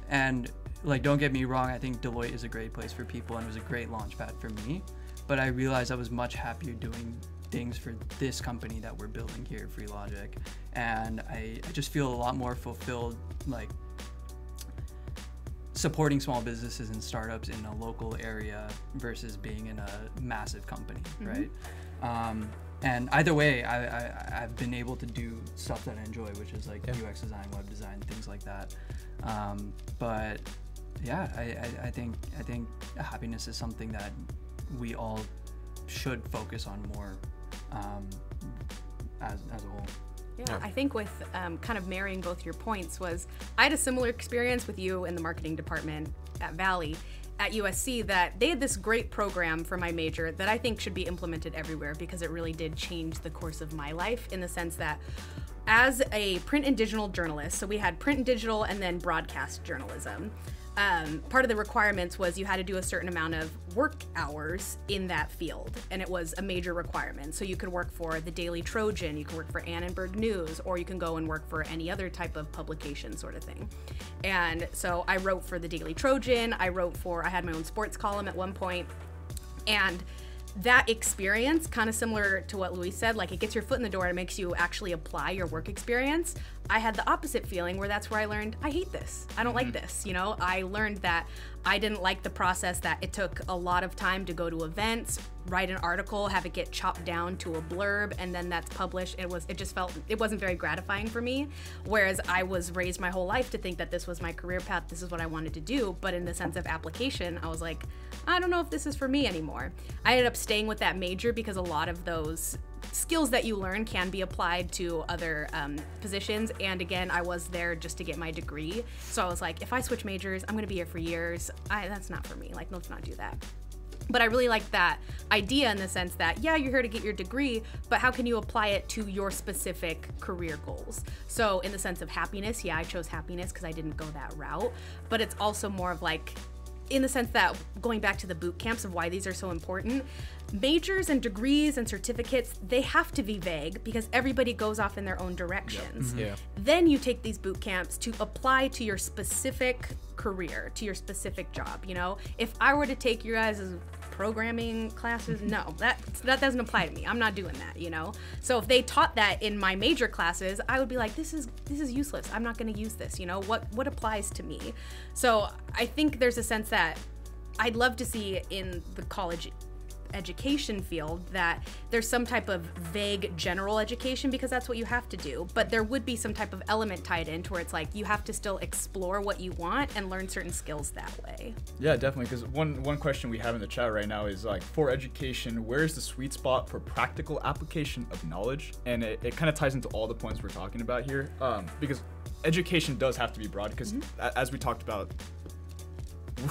And like, don't get me wrong, I think Deloitte is a great place for people and it was a great launch pad for me. But I realized I was much happier doing things for this company that we're building here, Free Logic. And I just feel a lot more fulfilled, like supporting small businesses and startups in a local area versus being in a massive company, right? And either way, I've been able to do stuff that I enjoy, which is like UX design, web design, things like that. But yeah, I think happiness is something that we all should focus on more as a whole. Yeah, I think with kind of marrying both your points was I had a similar experience with you in the marketing department at Valley at USC, that they had this great program for my major that I think should be implemented everywhere, because it really did change the course of my life, in the sense that as a print and digital journalist, so we had print and digital and then broadcast journalism. Part of the requirements was you had to do a certain amount of work hours in that field, and it was a major requirement. So you could work for the Daily Trojan, you could work for Annenberg News, or you can go and work for any other type of publication sort of thing. And so I wrote for the Daily Trojan, I had my own sports column at one point, and that experience, kind of similar to what Luis said, like it gets your foot in the door and it makes you actually apply your work experience. I had the opposite feeling, where that's where I learned I hate this. I don't like this. You know, I learned that I didn't like the process, that it took a lot of time to go to events, write an article, have it get chopped down to a blurb, and then that's published. It wasn't very gratifying for me. Whereas I was raised my whole life to think that this was my career path, this is what I wanted to do. But in the sense of application, I was like, I don't know if this is for me anymore. I ended up staying with that major because a lot of those skills that you learn can be applied to other positions. And again, I was there just to get my degree. So I was like, if I switch majors, I'm gonna be here for years. That's not for me. Like, let's not do that. But I really like that idea, in the sense that, yeah, you're here to get your degree, but how can you apply it to your specific career goals? So in the sense of happiness, yeah, I chose happiness because I didn't go that route. But it's also more of like, in the sense that, going back to the boot camps of why these are so important, majors and degrees and certificates, they have to be vague because everybody goes off in their own directions. Yeah. Then you take these boot camps to apply to your specific career, to your specific job. You know, if I were to take your guys' programming classes, no, that doesn't apply to me. I'm not doing that, you know? So if they taught that in my major classes, I would be like, this is useless. I'm not going to use this, you know? What applies to me? So I think there's a sense that I'd love to see in the college education field that there's some type of vague general education, because that's what you have to do, but there would be some type of element tied into where it's like you have to still explore what you want and learn certain skills that way. Yeah, definitely, because one question we have in the chat right now is like, for education, where is the sweet spot for practical application of knowledge? And it kind of ties into all the points we're talking about here, because education does have to be broad, because as we talked about,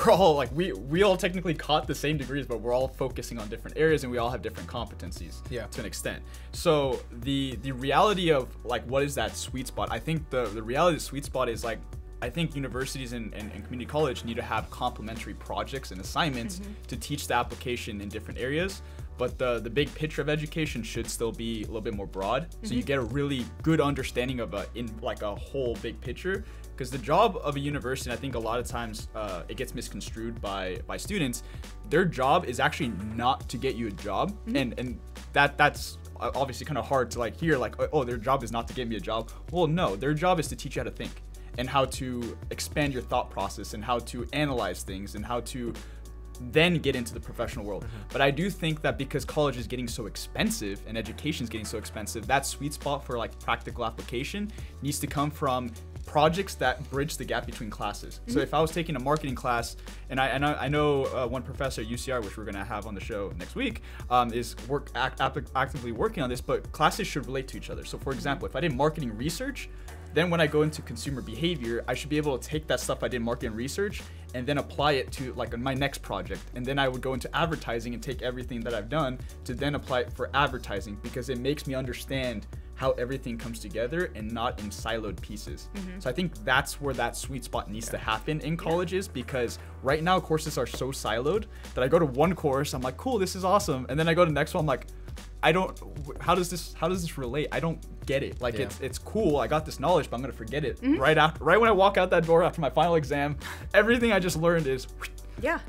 we're all like, we all technically caught the same degrees, but we're all focusing on different areas and we all have different competencies to an extent. So the reality of like, what is that sweet spot? I think the reality of the sweet spot is like, I think universities and community college need to have complementary projects and assignments to teach the application in different areas. But the big picture of education should still be a little bit more broad, so you get a really good understanding of a whole big picture. Because the job of a university, and I think a lot of times it gets misconstrued by students, their job is actually not to get you a job, and that's obviously kind of hard to like hear, like, oh, their job is not to get me a job. Well, no, their job is to teach you how to think and how to expand your thought process and how to analyze things and how to then get into the professional world. But I do think that because college is getting so expensive and education is getting so expensive, that sweet spot for like practical application needs to come from projects that bridge the gap between classes. So if I was taking a marketing class, and I know one professor at UCR, which we're gonna have on the show next week, is actively working on this, but classes should relate to each other. So for example, if I did marketing research, then when I go into consumer behavior, I should be able to take that stuff I did in marketing research and then apply it to like my next project. And then I would go into advertising and take everything that I've done to then apply it for advertising, because it makes me understand how everything comes together and not in siloed pieces. So I think that's where that sweet spot needs to happen in colleges, because right now courses are so siloed that I go to one course, I'm like, cool, this is awesome. And then I go to the next one, I'm like, how does this relate? I don't get it. Like it's cool, I got this knowledge, but I'm gonna forget it right when I walk out that door after my final exam. Everything I just learned is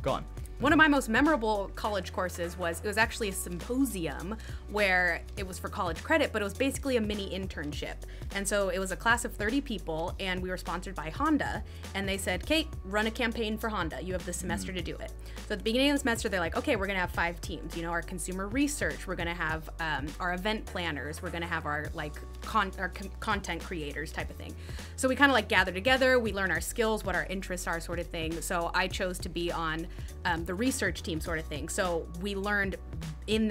gone. One of my most memorable college courses was actually a symposium where it was for college credit, but it was basically a mini internship. And so it was a class of 30 people, and we were sponsored by Honda. And they said, Kate, run a campaign for Honda. You have the semester to do it. So at the beginning of the semester, they're like, okay, we're going to have 5 teams. You know, our consumer research, we're going to have our event planners, we're going to have our like content creators type of thing. So we kind of like gather together, we learn our skills, what our interests are, sort of thing. So I chose to be on the research team, sort of thing. So we learned in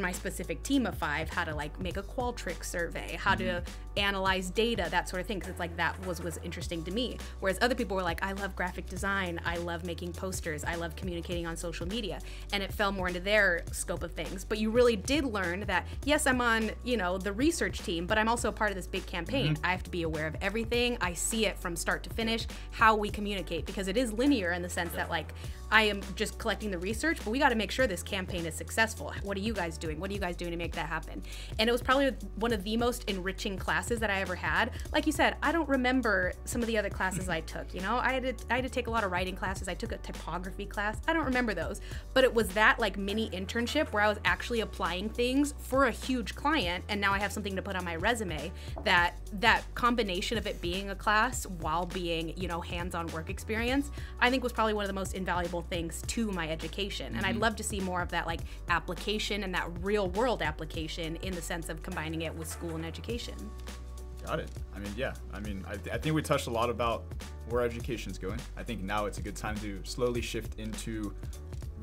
my specific team of 5 how to like make a Qualtrics survey, how to analyze data, that sort of thing, because it's like that was interesting to me. Whereas other people were like, I love graphic design, I love making posters, I love communicating on social media, and it fell more into their scope of things. But you really did learn that, yes, I'm on, you know, the research team, but I'm also a part of this big campaign. I have to be aware of everything. I see it from start to finish, how we communicate, because it is linear in the sense that like I am just collecting the research, but we got to make sure this campaign is successful. What are you guys doing? What are you guys doing to make that happen? And it was probably one of the most enriching classes that I ever had. Like you said, I don't remember some of the other classes I took. You know, I had to take a lot of writing classes. I took a typography class. I don't remember those, but it was that like mini internship where I was actually applying things for a huge client, and now I have something to put on my resume. That combination of it being a class while being, you know, hands-on work experience, I think was probably one of the most invaluable things to my education. And I'd love to see more of that like application and that real world application in the sense of combining it with school and education. Got it. I mean, yeah. I mean, I think we touched a lot about where education's going. I think now it's a good time to slowly shift into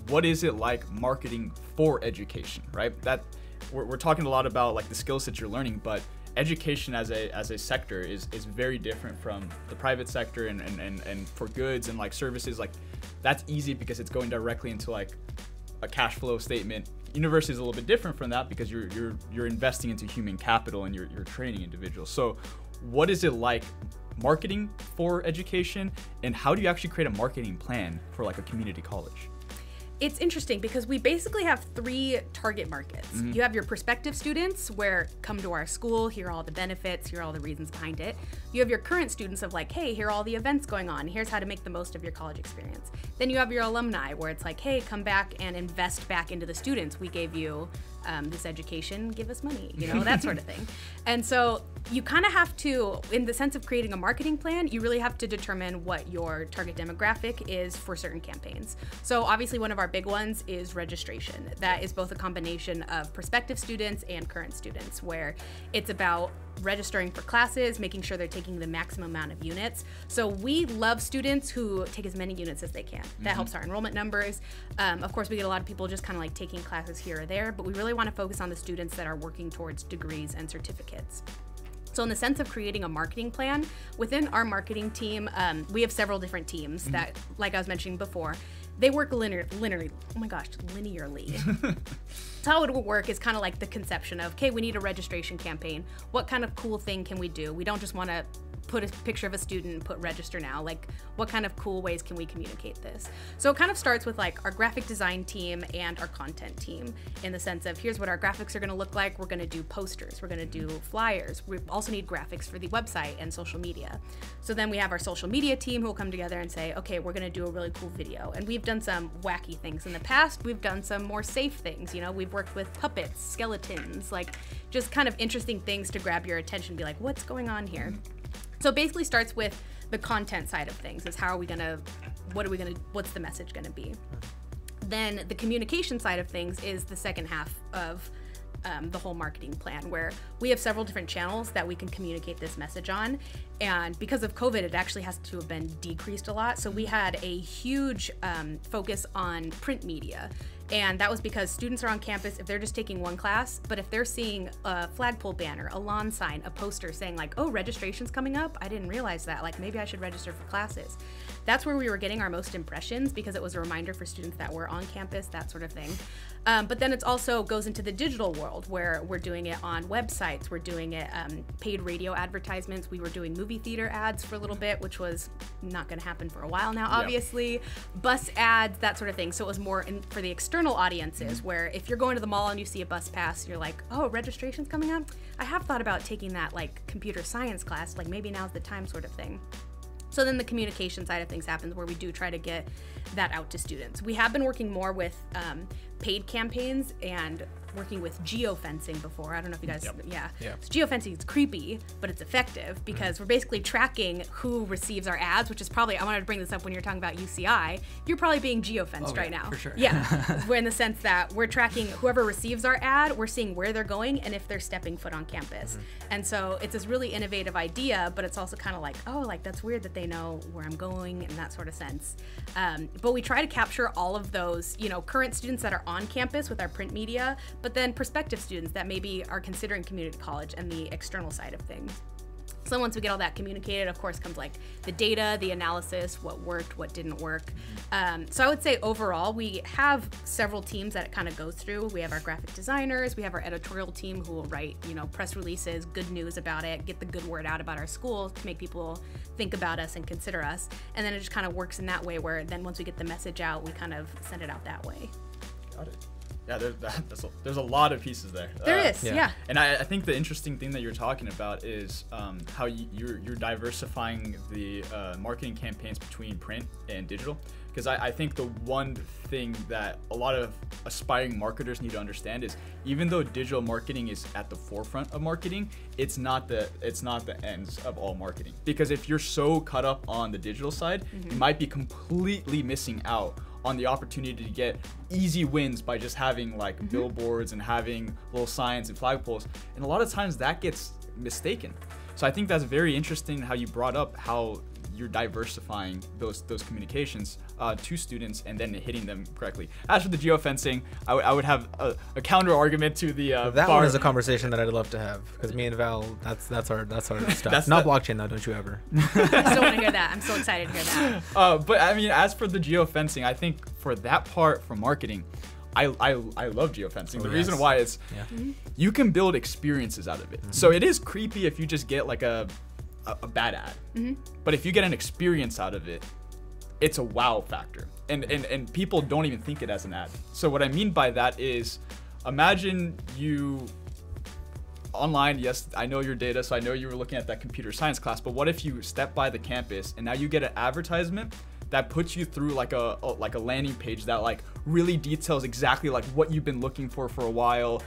what is it like marketing for education, right? That we're talking a lot about like the skills that you're learning, but education as a sector is very different from the private sector, and for goods and like services, like that's easy because it's going directly into like a cash flow statement. University is a little bit different from that because you're investing into human capital and you're training individuals. So what is it like marketing for education, and how do you actually create a marketing plan for like a community college? It's interesting because we basically have 3 target markets. You have your prospective students, where come to our school, hear all the benefits, hear all the reasons behind it. You have your current students of like, hey, here are all the events going on, here's how to make the most of your college experience. Then you have your alumni, where it's like, hey, come back and invest back into the students. We gave you this education, give us money, you know, that sort of thing. And so you kind of have to, in the sense of creating a marketing plan, you really have to determine what your target demographic is for certain campaigns. So obviously one of our big ones is registration. That is both a combination of prospective students and current students, where it's about registering for classes, making sure they're taking the maximum amount of units. So we love students who take as many units as they can. That helps our enrollment numbers. Of course, we get a lot of people just kind of like taking classes here or there, but we really want to focus on the students that are working towards degrees and certificates. So in the sense of creating a marketing plan, within our marketing team, we have several different teams that, like I was mentioning before, they work linearly. Oh my gosh, linearly. So how it will work is kind of like the conception of, okay, we need a registration campaign. What kind of cool thing can we do? We don't just want to put a picture of a student, put register now. Like, what kind of cool ways can we communicate this? So it kind of starts with like our graphic design team and our content team, in the sense of here's what our graphics are going to look like. We're going to do posters. We're going to do flyers. We also need graphics for the website and social media. So then we have our social media team who will come together and say, okay, we're going to do a really cool video. And we've done some wacky things in the past. We've done some more safe things. You know, we've worked with puppets, skeletons, like just kind of interesting things to grab your attention, be like, what's going on here? So it basically starts with the content side of things, is how are we gonna, what's the message gonna be? Then the communication side of things is the second half of the whole marketing plan, where we have several different channels that we can communicate this message on. And because of COVID, it actually has to have been decreased a lot. So we had a huge focus on print media. And that was because students are on campus if they're just taking one class, but if they're seeing a flagpole banner, a lawn sign, a poster saying like, oh, registration's coming up, I didn't realize that, like maybe I should register for classes. That's where we were getting our most impressions, because it was a reminder for students that were on campus, that sort of thing. But then it also goes into the digital world, where we're doing it on websites, we're doing it paid radio advertisements, we were doing movie theater ads for a little bit, which was not gonna happen for a while now, obviously. Bus ads, that sort of thing. So it was more for the external audiences, where if you're going to the mall and you see a bus pass, you're like, oh, registration's coming up? I have thought about taking that like computer science class, like maybe now's the time, sort of thing. So then the communication side of things happens, where we do try to get that out to students. We have been working more with paid campaigns and working with geofencing before. I don't know if you guys, So geofencing is creepy, but it's effective, because we're basically tracking who receives our ads, which is probably, I wanted to bring this up when you're talking about UCI, you're probably being geofenced right now. For sure. Yeah, we're in the sense that we're tracking whoever receives our ad, we're seeing where they're going and if they're stepping foot on campus. And so it's this really innovative idea, but it's also kind of like, oh, like that's weird that they know where I'm going in that sort of sense. But we try to capture all of those, you know, current students that are on campus with our print media, but then prospective students that maybe are considering community college and the external side of things. So once we get all that communicated, of course, comes like the data, the analysis, what worked, what didn't work. So I would say overall, we have several teams that it kind of goes through. We have our graphic designers, we have our editorial team who will write, you know, press releases, good news about it, get the good word out about our school to make people think about us and consider us. And then it just kind of works in that way, where then once we get the message out, we kind of send it out that way. Got it. Yeah, there's a lot of pieces there. There is, yeah. And I think the interesting thing that you're talking about is how you're diversifying the marketing campaigns between print and digital. Because I think the one thing that a lot of aspiring marketers need to understand is, even though digital marketing is at the forefront of marketing, it's not the ends of all marketing. Because if you're so caught up on the digital side, you might be completely missing out on the opportunity to get easy wins by just having like billboards and having little signs and flagpoles. And a lot of times that gets mistaken. So I think that's very interesting how you brought up how you're diversifying those communications to students and then hitting them correctly. As for the geofencing, I would have a counter argument to the that one is a conversation that I'd love to have, because me and Val, that's our stuff. Not blockchain though, don't you ever. I still want to hear that. I'm so excited to hear that. But I mean, as for the geofencing, I think for that part, for marketing, I love geofencing. The reason why is you can build experiences out of it. So it is creepy if you just get like a bad ad. But if you get an experience out of it, it's a wow factor. And people don't even think it as an ad. So what I mean by that is, imagine you online, yes, I know your data, so I know you were looking at that computer science class, but what if you step by the campus and now you get an advertisement that puts you through like a landing page that like really details exactly like what you've been looking for a while,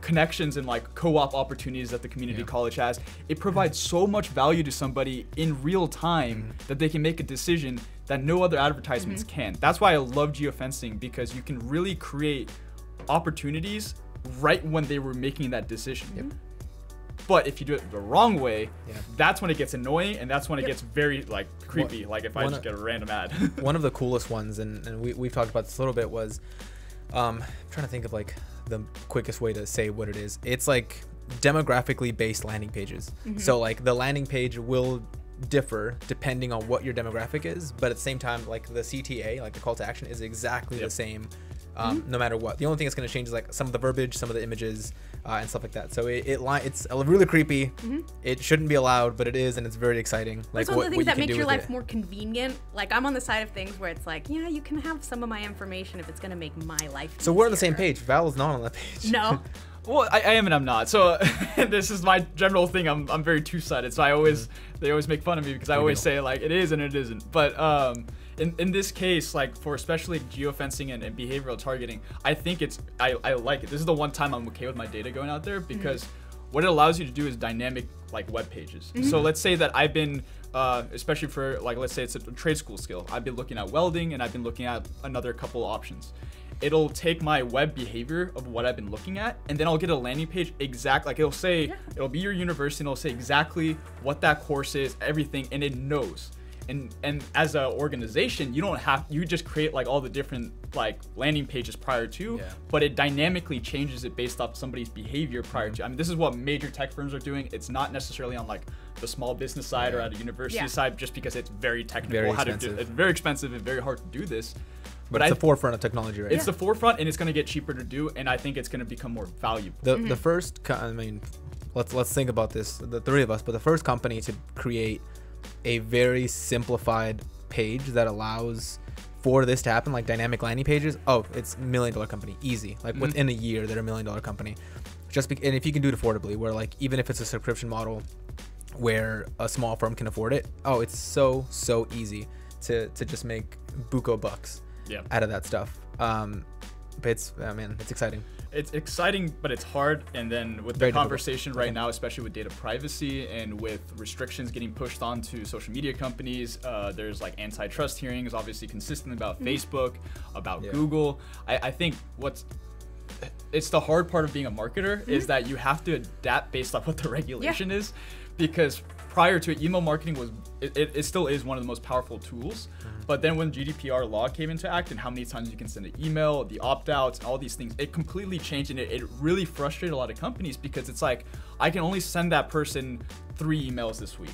connections and like co-op opportunities that the community college has. It provides so much value to somebody in real time that they can make a decision that no other advertisements can. That's why I love geofencing, because you can really create opportunities right when they were making that decision. But if you do it the wrong way, that's when it gets annoying, and that's when it gets very like creepy. Like if I just get a random ad. One of the coolest ones, and we've talked about this a little bit, was I'm trying to think of like the quickest way to say what it is. It's like demographically based landing pages. So like the landing page will differ depending on what your demographic is, but at the same time, like the CTA, like the call to action, is exactly the same no matter what. The only thing that's going to change is like some of the verbiage, some of the images, and stuff like that. So it's really creepy. It shouldn't be allowed, but it is, and it's very exciting. Like it's one of the things that makes your life it. more convenient. Like I'm on the side of things where it's like, yeah, you can have some of my information if it's going to make my life So easier. we're on the same page. Val is not on that page. No. Well, I am and I'm not. So this is my general thing. I'm very two-sided. So they always make fun of me because I always say like it is and it isn't. But in this case, like for especially geofencing and behavioral targeting, I think I like it. This is the one time I'm okay with my data going out there because what it allows you to do is dynamic like web pages. So let's say that I've been especially for like, let's say it's a trade school skill. I've been looking at welding and I've been looking at another couple options. It'll take my web behavior of what I've been looking at, and then I'll get a landing page exact, like it'll say, it'll be your university, and it'll say exactly what that course is, everything, and it knows. And as an organization, you just create like all the different like landing pages prior to, but it dynamically changes it based off somebody's behavior prior to. I mean, this is what major tech firms are doing. It's not necessarily on like the small business side or at a university side, just because it's very technical. It's very expensive and very hard to do this. But it's the forefront of technology, right? It's the forefront, and it's going to get cheaper to do, and I think it's going to become more valuable. The first, I mean, let's think about this, the three of us, but the first company to create a very simplified page that allows for this to happen, like dynamic landing pages. Oh, it's $1 million company, easy. Like within a year, they're $1 million company. And if you can do it affordably, where like even if it's a subscription model where a small firm can afford it, it's so easy to just make buco bucks out of that stuff. But it's exciting. It's exciting, but it's hard. And then with the conversation right now, especially with data privacy and with restrictions getting pushed onto social media companies, there's like antitrust hearings, obviously consistent about Facebook, about Google. I think it's the hard part of being a marketer is that you have to adapt based off what the regulation is, because prior to it, email marketing it still is one of the most powerful tools. But then when GDPR law came into act and how many times you can send an email, the opt-outs, all these things, it completely changed, and it really frustrated a lot of companies because it's like, I can only send that person 3 emails this week.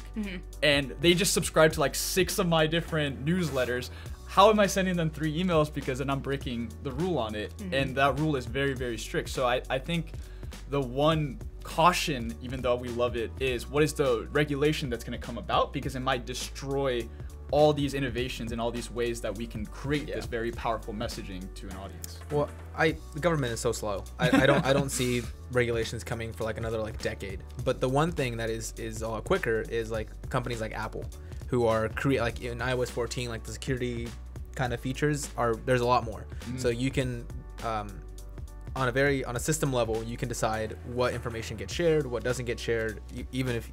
And they just subscribe to like 6 of my different newsletters. How am I sending them 3 emails? Because then I'm breaking the rule on it. And that rule is very, very strict. So I think the one caution, even though we love it, is what is the regulation that's going to come about, because it might destroy all these innovations and all these ways that we can create this very powerful messaging to an audience. Well, the government is so slow. I don't see regulations coming for like another like decade. But the one thing that is a lot quicker is like companies like Apple, who are like in iOS 14, like the security kind of features there's a lot more. So you can on a system level, you can decide what information gets shared, what doesn't get shared, even if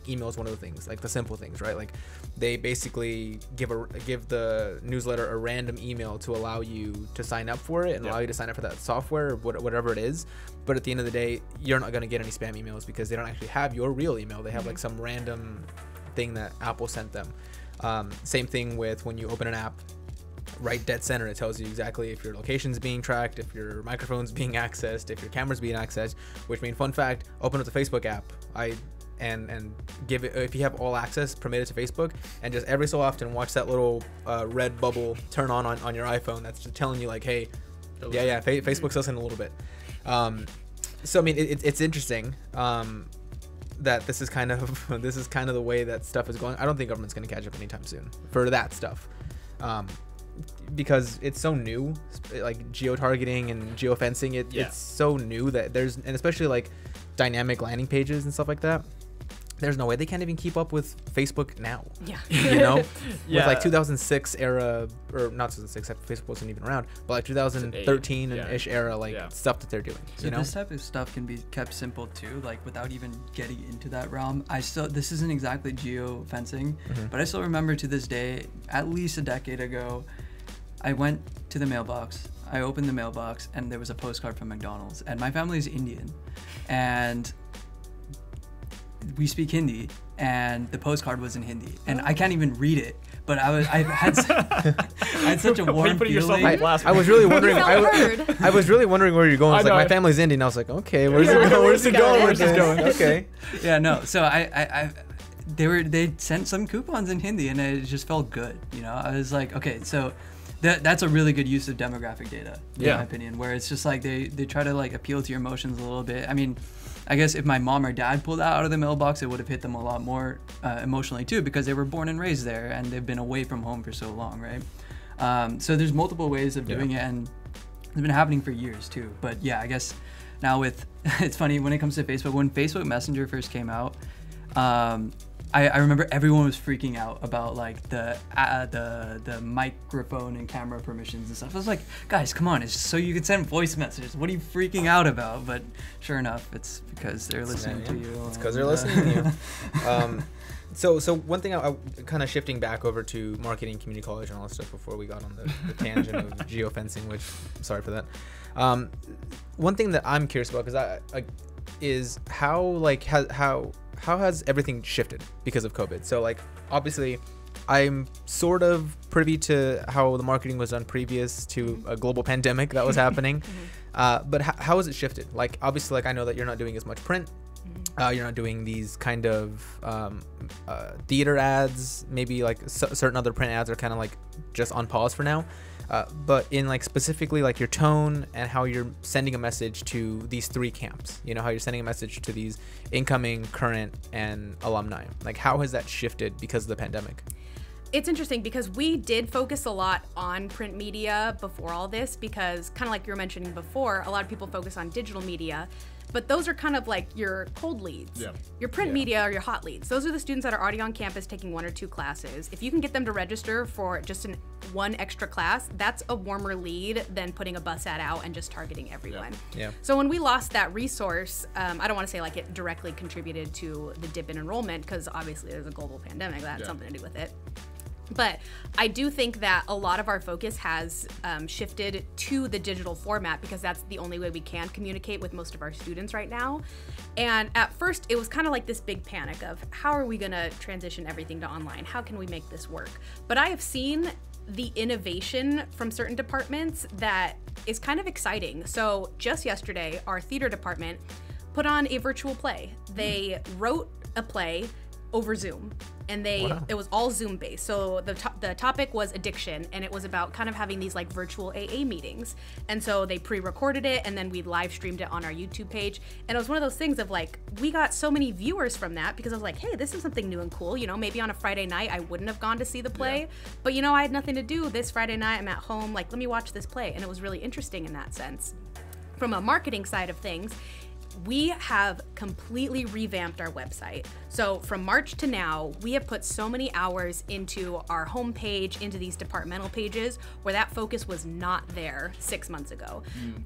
email is one of the things, like the simple things, right? Like they basically give the newsletter a random email to allow you to sign up for it and allow you to sign up for that software or whatever it is. But at the end of the day, you're not going to get any spam emails because they don't actually have your real email. They have like some random thing that Apple sent them. Same thing with when you open an app. Right dead center, it tells you exactly if your location's being tracked, if your microphone's being accessed, if your camera's being accessed. Which means, fun fact, open up the Facebook app and give it, if you have all access, permit it to Facebook, and just every so often watch that little red bubble turn on your iPhone. That's just telling you like, hey, Facebook's listening a little bit. So I mean, it's interesting that this is kind of the way that stuff is going. I don't think government's going to catch up anytime soon for that stuff. Because it's so new, like geo-targeting and geofencing, it's so new that and especially like dynamic landing pages and stuff like that, there's no way they can't even keep up with Facebook now. You know? With like 2006 era, or not 2006, Facebook wasn't even around, but like 2013-ish era, like stuff that they're doing. So this type of stuff can be kept simple too, like without even getting into that realm. This isn't exactly geofencing, but I still remember to this day, at least a decade ago, I went to the mailbox, I opened the mailbox, and there was a postcard from McDonald's, and my family is Indian, and we speak Hindi, and the postcard was in Hindi, and I can't even read it, but I had such a warm feeling. I was really wondering. I was really wondering where you're going. I was like, my family's Indian. I was like, okay, where's it going? Okay. Yeah, no. So they sent some coupons in Hindi, and it just felt good. You know, I was like, okay, so that's a really good use of demographic data, in Yeah. my opinion, where it's just like they try to like appeal to your emotions a little bit. I mean, I guess if my mom or dad pulled that out of the mailbox, it would have hit them a lot more emotionally too, because they were born and raised there and they've been away from home for so long, right? So there's multiple ways of doing it, and it's been happening for years too. But yeah, I guess now with it's funny when it comes to Facebook. When Facebook Messenger first came out, I remember everyone was freaking out about like the microphone and camera permissions and stuff. I was like, guys, come on, it's just so you can send voice messages. What are you freaking out about? But sure enough, it's because they're listening to you. It's because they're listening to you. So one thing I kind of shifting back over to marketing, community college, and all that stuff before we got on the tangent of geofencing, which I'm sorry for that. One thing that I'm curious about, is how has everything shifted because of COVID? So like obviously I'm sort of privy to how the marketing was done previous to a global pandemic that was happening. But how has it shifted? Like obviously, like I know that you're not doing as much print. You're not doing these kind of theater ads. Maybe like certain other print ads are kind of like just on pause for now. But in like specifically like your tone and how you're sending a message to these three camps, you know, how you're sending a message to these incoming, current, and alumni. Like how has that shifted because of the pandemic? It's interesting because we did focus a lot on print media before all this, because kind of like you were mentioning before, a lot of people focus on digital media, but those are kind of like your cold leads. Yeah. Your print media are your hot leads. Those are the students that are already on campus taking 1 or 2 classes. If you can get them to register for just one extra class, that's a warmer lead than putting a bus ad out and just targeting everyone. Yeah. So when we lost that resource, I don't want to say like it directly contributed to the dip in enrollment, because obviously there's a global pandemic that had something to do with it. But I do think that a lot of our focus has shifted to the digital format, because that's the only way we can communicate with most of our students right now. And at first, it was kind of like this big panic of how are we going to transition everything to online? How can we make this work? But I have seen the innovation from certain departments that is kind of exciting. So just yesterday, our theater department put on a virtual play. They wrote a play over Zoom, and it was all Zoom based. So the topic was addiction, and it was about kind of having these like virtual AA meetings. And so they pre-recorded it, and then we live streamed it on our YouTube page. And it was one of those things of like, we got so many viewers from that, because I was like, hey, this is something new and cool. You know, maybe on a Friday night I wouldn't have gone to see the play, but you know, I had nothing to do this Friday night. I'm at home, like, let me watch this play. And it was really interesting in that sense. From a marketing side of things, we have completely revamped our website. So from March to now, we have put so many hours into our homepage, into these departmental pages, where that focus was not there 6 months ago.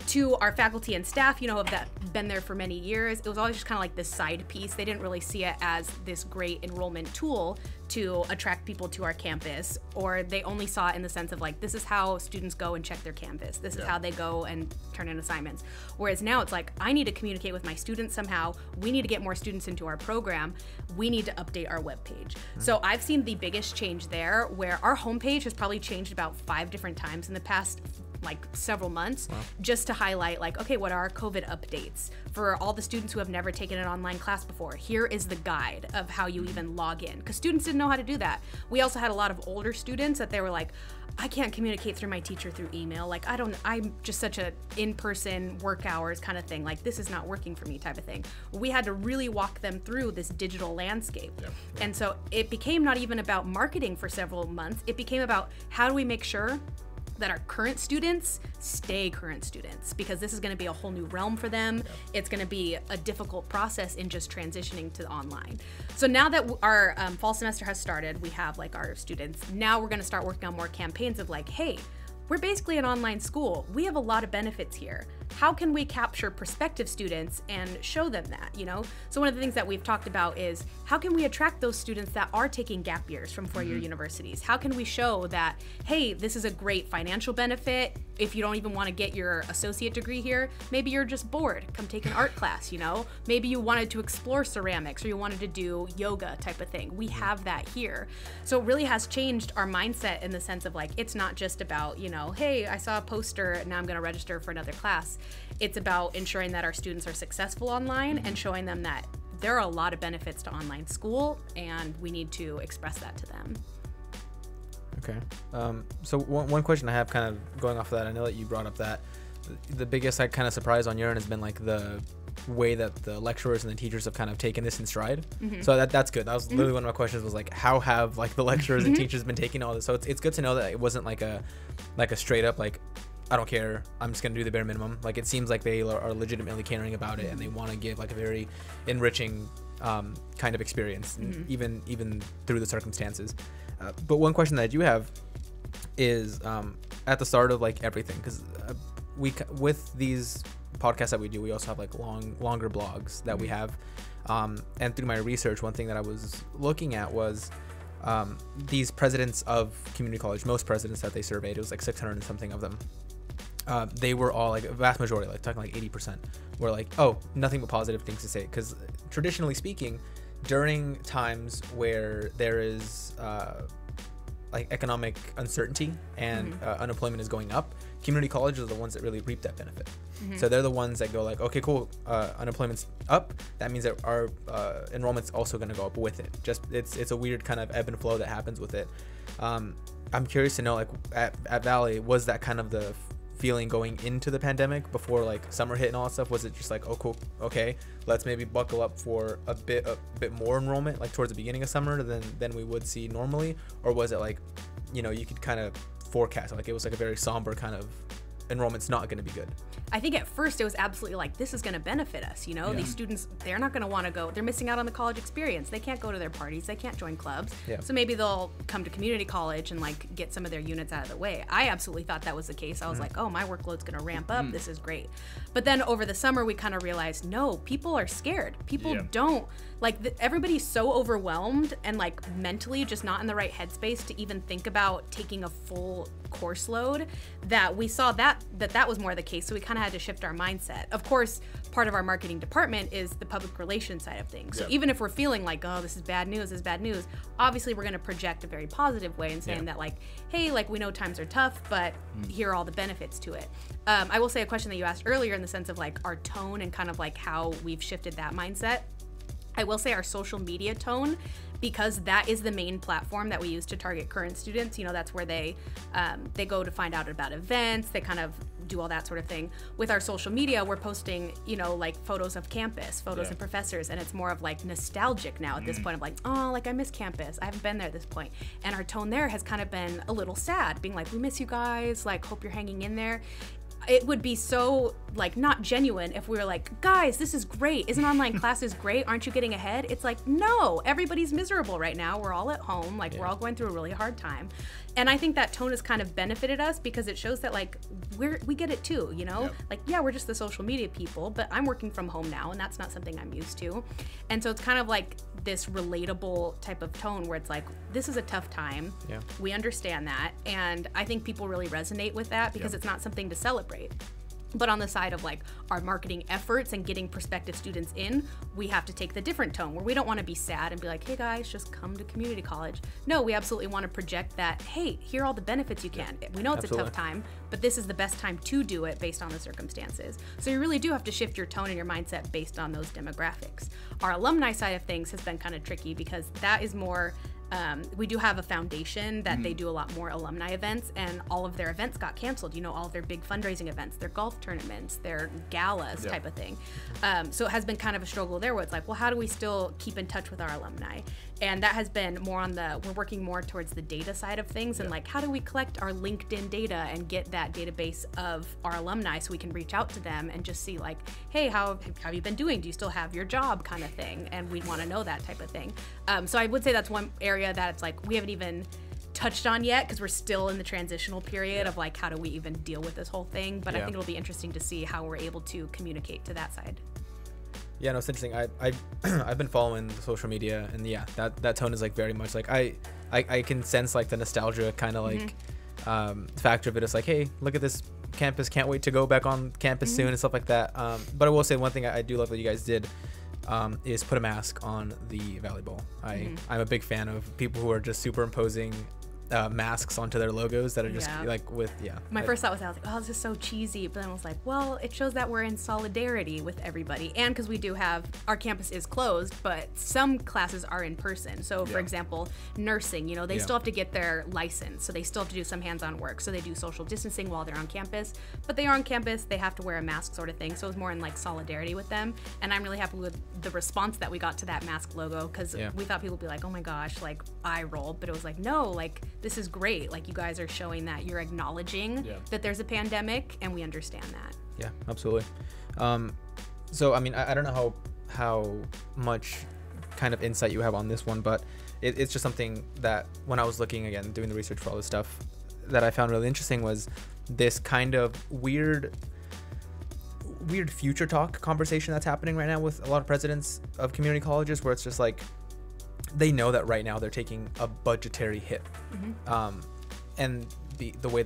To our faculty and staff, you know, have been there for many years, it was always just kind of like this side piece. They didn't really see it as this great enrollment tool to attract people to our campus, or they only saw it in the sense of like, this is how students go and check their Canvas. This is how they go and turn in assignments. Whereas now it's like, I need to communicate with my students somehow. We need to get more students into our program. We need to update our webpage. So I've seen the biggest change there, where our homepage has probably changed about 5 different times in the past like several months, just to highlight like, okay, what are our COVID updates for all the students who have never taken an online class before? Here is the guide of how you even log in, because students didn't know how to do that. We also had a lot of older students that they were like, I can't communicate through my teacher through email. Like, I'm just such a in-person work hours kind of thing. Like, this is not working for me type of thing. We had to really walk them through this digital landscape. And so it became not even about marketing for several months. It became about how do we make sure that our current students stay current students, because this is going to be a whole new realm for them. It's going to be a difficult process in just transitioning to online. So now that our fall semester has started, we have like our students. Now we're going to start working on more campaigns of like, hey, we're basically an online school. We have a lot of benefits here. How can we capture prospective students and show them that, you know? So one of the things that we've talked about is how can we attract those students that are taking gap years from four-year universities? How can we show that, hey, this is a great financial benefit. If you don't even want to get your associate degree here, maybe you're just bored, come take an art class, you know? Maybe you wanted to explore ceramics, or you wanted to do yoga type of thing. We have that here. So it really has changed our mindset in the sense of like, it's not just about, you know, hey, I saw a poster and now I'm going to register for another class. It's about ensuring that our students are successful online and showing them that there are a lot of benefits to online school, and we need to express that to them. Okay. So one question I have, kind of going off of that, I know that you brought up that the biggest like kind of surprise on your end has been like the way that the lecturers and the teachers have kind of taken this in stride. So that's good. That was literally one of my questions, was like, how have like the lecturers and teachers been taking all this? So it's good to know that it wasn't like a straight up like, I don't care, I'm just gonna do the bare minimum. Like, it seems like they are legitimately caring about it, and they want to give like a very enriching kind of experience, even through the circumstances. But one question that I do have is at the start of like everything, because with these podcasts that we do, we also have like longer blogs that we have, and through my research, one thing that I was looking at was these presidents of community college, most presidents that they surveyed, it was like 600 and something of them, they were all like, a vast majority, like talking like 80%, were like, oh, nothing but positive things to say. Because traditionally speaking, during times where there is like economic uncertainty and unemployment is going up, community colleges are the ones that really reap that benefit. So they're the ones that go like, okay, cool, unemployment's up, that means that our enrollment's also going to go up with it. Just it's a weird kind of ebb and flow that happens with it. I'm curious to know, like, at Valley, was that kind of the feeling going into the pandemic before like summer hit and all that stuff? Was it just like, oh cool, okay, let's maybe buckle up for a bit more enrollment like towards the beginning of summer than we would see normally? Or was it like, you know, you could kind of forecast, like it was like a very somber kind of, enrollment's not going to be good? I think at first it was absolutely like, this is going to benefit us, you know? These students, they're not going to want to go, they're missing out on the college experience. They can't go to their parties, they can't join clubs. So maybe they'll come to community college and like get some of their units out of the way. I absolutely thought that was the case. I was like, oh, my workload's going to ramp up, this is great. But then over the summer we kind of realized, no, people are scared. People don't, like, everybody's so overwhelmed and like mentally just not in the right headspace to even think about taking a full course load, that we saw that was more the case. So we kind of had to shift our mindset. Of course, part of our marketing department is the public relations side of things. So even if we're feeling like, oh, this is bad news, obviously we're going to project a very positive way and saying that like, hey, like, we know times are tough, but here are all the benefits to it. I will say a question that you asked earlier in the sense of like our tone and kind of like how we've shifted that mindset. I will say our social media tone, because that is the main platform that we use to target current students. You know, that's where they go to find out about events, they kind of do all that sort of thing. With our social media, we're posting, you know, like photos of campus, photos of professors, and it's more of like nostalgic now at this point of like, oh, like I miss campus, I haven't been there at this point. And our tone there has kind of been a little sad, being like, we miss you guys, like, hope you're hanging in there. It would be so like not genuine if we were like, guys, this is great, isn't online classes great, aren't you getting ahead? It's like, no, everybody's miserable right now, we're all at home, like we're all going through a really hard time. And I think that tone has kind of benefited us because it shows that like we get it too, you know? Like, yeah, we're just the social media people, but I'm working from home now and that's not something I'm used to. And so it's kind of like this relatable type of tone where it's like, this is a tough time, we understand that, and I think people really resonate with that because it's not something to celebrate. But on the side of like our marketing efforts and getting prospective students in, we have to take the different tone where we don't want to be sad and be like, hey guys, just come to community college. No, we absolutely want to project that, hey, here are all the benefits you can. We know it's a tough time, but this is the best time to do it based on the circumstances. So you really do have to shift your tone and your mindset based on those demographics. Our alumni side of things has been kind of tricky because that is more, we do have a foundation that they do a lot more alumni events, and all of their events got canceled. You know, all of their big fundraising events, their golf tournaments, their galas type of thing. So it has been kind of a struggle there where it's like, well, how do we still keep in touch with our alumni? And that has been more on we're working more towards the data side of things and like, how do we collect our LinkedIn data and get that database of our alumni so we can reach out to them and just see like, hey, how have you been doing? Do you still have your job kind of thing? And we want to know that type of thing. So I would say that's one area that it's like, we haven't even touched on yet because we're still in the transitional period of like, how do we even deal with this whole thing? But I think it'll be interesting to see how we're able to communicate to that side. Yeah, no, it's interesting. I've been following the social media, and yeah, that tone is like very much like I can sense like the nostalgia kind of like factor of it. It's like, hey, look at this campus, can't wait to go back on campus soon and stuff like that. But I will say one thing I do love that you guys did is put a mask on the Valley Bowl. I'm a big fan of people who are just superimposing masks onto their logos that are just Yeah. like with My first thought was, I was like, oh, this is so cheesy. But then I was like, well, it shows that we're in solidarity with everybody. And because we do have, our campus is closed, but some classes are in person. So for example, nursing, you know, they still have to get their license. So they still have to do some hands-on work. So they do social distancing while they're on campus. But they are on campus, they have to wear a mask sort of thing. So it was more in like solidarity with them. And I'm really happy with the response that we got to that mask logo, because we thought people would be like, oh my gosh, like eye roll. But it was like, no, like this is great. Like you guys are showing that you're acknowledging that there's a pandemic, and we understand that. Yeah, absolutely. So I mean, I don't know how much kind of insight you have on this one, but it's just something that when I was looking again, doing the research for all this stuff, that I found really interesting was this kind of weird future talk conversation that's happening right now with a lot of presidents of community colleges, where it's just like they know that right now they're taking a budgetary hit. And the way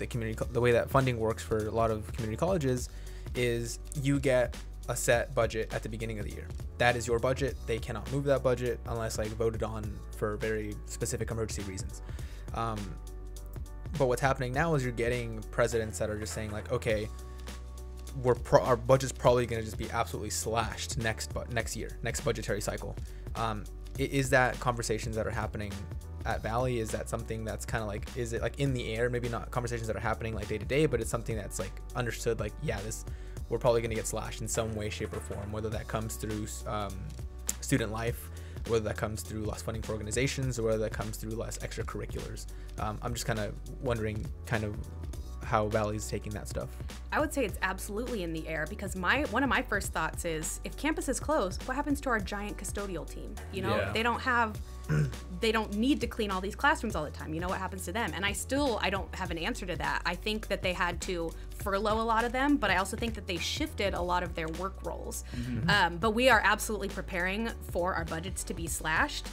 that funding works for a lot of community colleges is you get a set budget at the beginning of the year. That is your budget. They cannot move that budget unless like voted on for very specific emergency reasons. But what's happening now is you're getting presidents that are just saying like, okay, our budget's probably going to just be absolutely slashed next year, next budgetary cycle. Is that conversations that are happening at Valley? Is that something that's kind of like, is it like in the air? Maybe not conversations that are happening like day to day, but it's something that's like understood, like, yeah, we're probably going to get slashed in some way, shape, or form, whether that comes through student life, whether that comes through less funding for organizations, or whether that comes through less extracurriculars. I'm just kind of wondering kind of how Valley's taking that stuff. I would say it's absolutely in the air, because one of my first thoughts is, if campus is closed, what happens to our giant custodial team? You know, they don't need to clean all these classrooms all the time. You know, what happens to them? And I don't have an answer to that. I think that they had to furlough a lot of them, but I also think that they shifted a lot of their work roles. But we are absolutely preparing for our budgets to be slashed.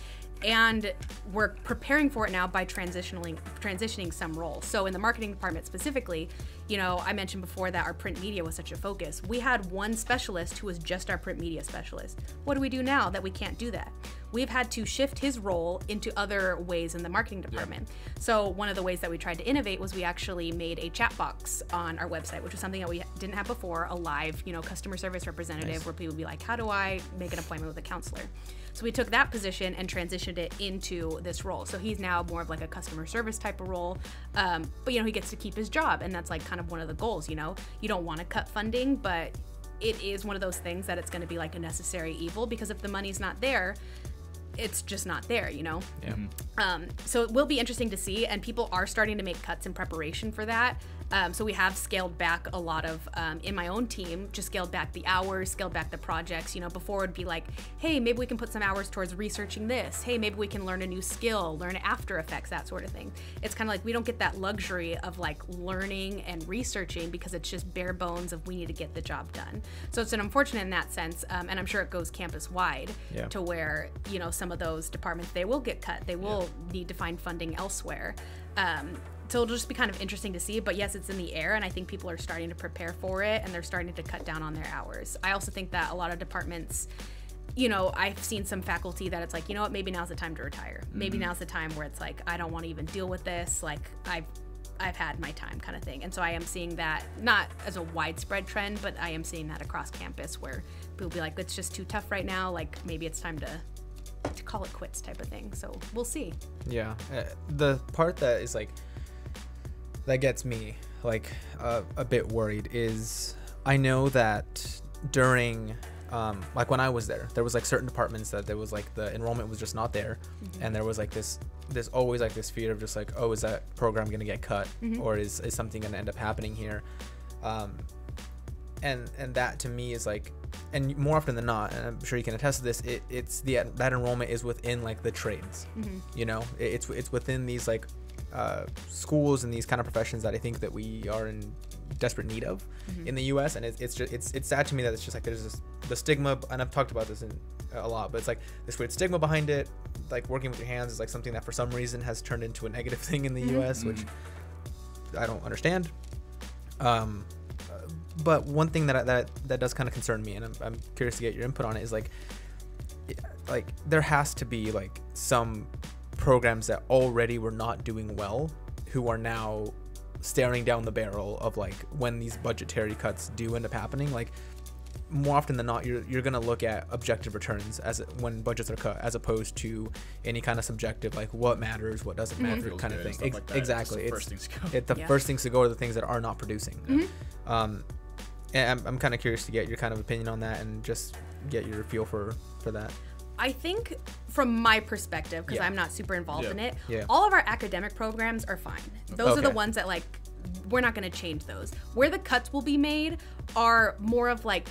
And we're preparing for it now by transitioning some roles. So in the marketing department specifically, you know, I mentioned before that our print media was such a focus. We had one specialist who was just our print media specialist. What do we do now that we can't do that? We've had to shift his role into other ways in the marketing department. So one of the ways that we tried to innovate was we actually made a chat box on our website, which was something that we didn't have before, a live, you know, customer service representative where people would be like, how do I make an appointment with a counselor? So we took that position and transitioned it into this role. So he's now more of like a customer service type of role, but you know, he gets to keep his job, and that's like kind of one of the goals. You know, you don't want to cut funding, but it is one of those things that it's going to be like a necessary evil, because if the money's not there, it's just not there, you know? So it will be interesting to see, and people are starting to make cuts in preparation for that. So we have scaled back a lot of, in my own team, just scaled back the hours, scaled back the projects. You know, before it would be like, hey, maybe we can put some hours towards researching this. Hey, maybe we can learn a new skill, learn After Effects, that sort of thing. It's kind of like we don't get that luxury of like learning and researching, because it's just bare bones of we need to get the job done. So it's an unfortunate in that sense, and I'm sure it goes campus wide to where, you know, some of those departments, they will get cut. They will need to find funding elsewhere. So it'll just be kind of interesting to see, but yes, it's in the air, and I think people are starting to prepare for it, and they're starting to cut down on their hours. I also think that a lot of departments, you know, I've seen some faculty that it's like, you know what, maybe now's the time to retire. Maybe now's the time where it's like, I don't want to even deal with this. Like, I've had my time, kind of thing. And so I am seeing that, not as a widespread trend, but I am seeing that across campus, where people be like, it's just too tough right now. Like, maybe it's time to call it quits, type of thing. So we'll see. Yeah. The part that is like, that gets me like a bit worried is, I know that during like when I was there was like certain departments that there was like the enrollment was just not there, and there was like this always like this fear of just like, oh, is that program gonna get cut, or is something gonna end up happening here, and that to me is like, and more often than not, and I'm sure you can attest to this, it's that enrollment is within like the trades, you know, it's within these like schools and these kind of professions that I think that we are in desperate need of in the US. And it's sad to me that it's just like there's the stigma, and I've talked about this a lot, but it's like this weird stigma behind it. Like working with your hands is like something that for some reason has turned into a negative thing in the US, which I don't understand. But one thing that does kind of concern me, and I'm curious to get your input on it, is like there has to be like some programs that already were not doing well who are now staring down the barrel of like when these budgetary cuts do end up happening, like more often than not, you're gonna look at objective returns as when budgets are cut, as opposed to any kind of subjective like what matters, what doesn't matter kind of thing. Exactly, it's the first things to go. First things to go are the things that are not producing. And I'm kind of curious to get your kind of opinion on that and just get your feel for that. I think from my perspective, because I'm not super involved in it, all of our academic programs are fine. Those are the ones that like, we're not going to change those. Where the cuts will be made are more of like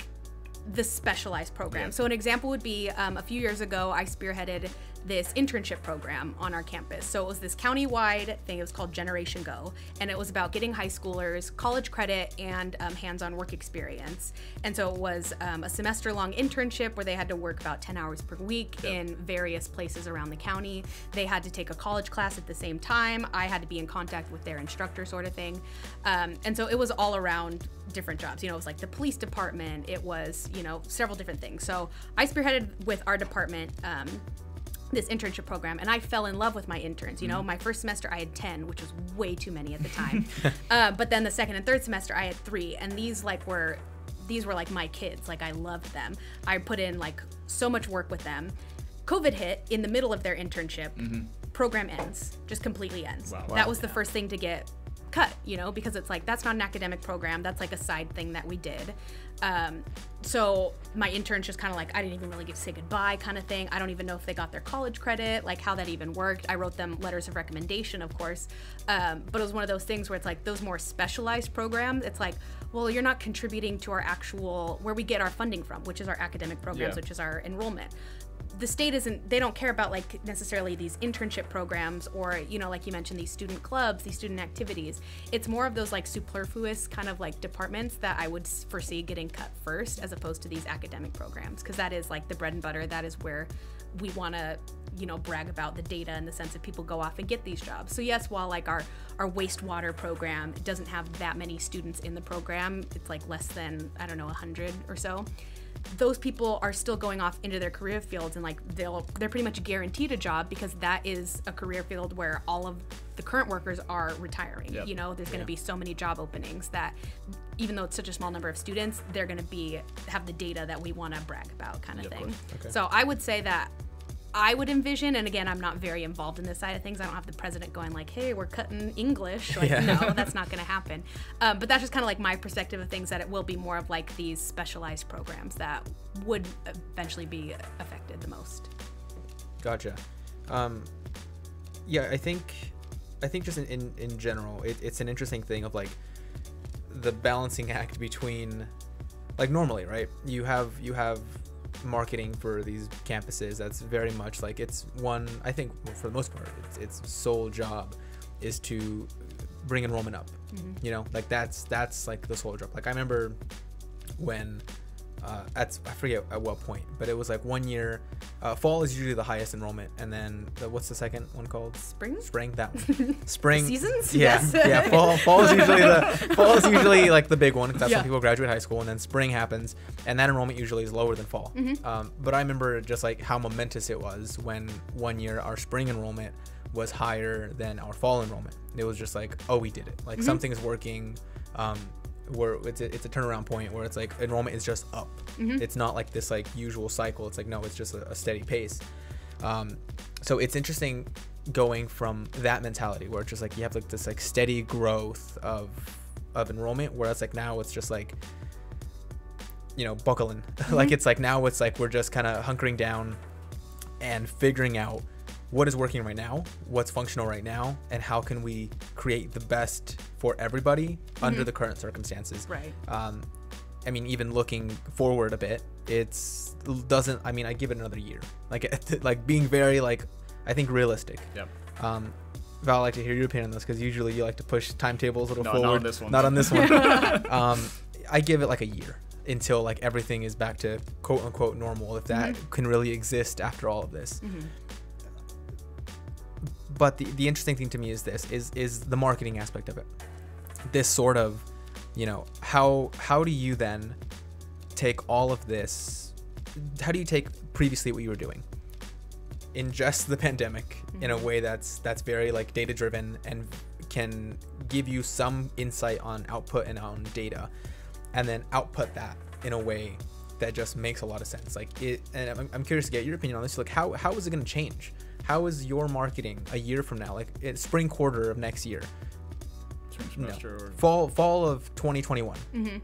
the specialized programs. So an example would be a few years ago, I spearheaded this internship program on our campus. So it was this county-wide thing. It was called Generation Go, and it was about getting high schoolers college credit and hands-on work experience. And so it was a semester-long internship where they had to work about 10 hours per week in various places around the county. They had to take a college class at the same time. I had to be in contact with their instructor, sort of thing. And so it was all around different jobs. You know, it was like the police department. It was, you know, several different things. So I spearheaded with our department this internship program, and I fell in love with my interns. You know, my first semester I had 10, which was way too many at the time. But then the second and third semester I had 3, and these were like my kids. Like, I loved them. I put in like so much work with them. COVID hit in the middle of their internship. Program ends, just completely ends. Wow. That was the first thing to get cut, you know, because it's like, that's not an academic program. That's like a side thing that we did. So my interns just kind of like, I didn't even really get to say goodbye kind of thing. I don't even know if they got their college credit, like how that even worked. I wrote them letters of recommendation, of course. But it was one of those things where it's like those more specialized programs, it's like, well, you're not contributing to our actual, where we get our funding from, which is our academic programs, which is our enrollment. The state they don't care about like necessarily these internship programs or, you know, like you mentioned, these student clubs, these student activities. It's more of those like superfluous kind of like departments that I would foresee getting cut first, as opposed to these academic programs, because that is like the bread and butter. That is where we want to, you know, brag about the data in the sense that people go off and get these jobs. So yes, while like our wastewater program doesn't have that many students in the program, it's like less than, I don't know, 100 or so. Those people are still going off into their career fields, and like they're pretty much guaranteed a job, because that is a career field where all of the current workers are retiring. You know, there's going to be so many job openings that even though it's such a small number of students, they're going to have the data that we want to brag about kind of thing. Okay. So I would say that I would envision, and again, I'm not very involved in this side of things. I don't have the president going like, hey, we're cutting English. Like, no, that's not going to happen. But that's just kind of like my perspective of things, that it will be more of like these specialized programs that would eventually be affected the most. Gotcha. Yeah, I think just in general, it's an interesting thing of like the balancing act between, like, normally, right? You have marketing for these campuses that's very much like, it's one, I think for the most part, its sole job is to bring enrollment up. You know, like that's like the sole job. Like I remember when I forget at what point, but it was like one year, fall is usually the highest enrollment, and then what's the second one called? Spring, that one. Spring seasons. Yes. Fall is usually like the big one, because that's when people graduate high school, and then spring happens, and that enrollment usually is lower than fall. But I remember just like how momentous it was when one year our spring enrollment was higher than our fall enrollment. It was just like, oh, we did it. Like something is working. Where it's a turnaround point where it's like enrollment is just up. It's not like this like usual cycle. It's like, no, it's just a steady pace. So it's interesting going from that mentality where it's just like you have like this like steady growth of enrollment, where it's like now it's just like, you know, buckling. Like it's like now it's like we're just kind of hunkering down and figuring out what is working right now, what's functional right now, and how can we create the best for everybody under the current circumstances. Right. I mean, even looking forward a bit, I give it another year. Like being very like, I think realistic. Yep. Val, I'd like to hear your opinion on this, because usually you like to push timetables a little forward. Not on this one. Not on this one. I give it like a year until like everything is back to quote unquote normal, if that can really exist after all of this. But the interesting thing to me is this is the marketing aspect of it. This sort of, you know, how do you then take all of this? How do you take previously what you were doing, ingest the pandemic in a way that's very like data driven and can give you some insight on output and on data, and then output that in a way that just makes a lot of sense. Like it, and I'm curious to get your opinion on this. Like how is it going to change? How is your marketing a year from now? Like it's spring quarter of next year, fall of 2021. Mm-hmm.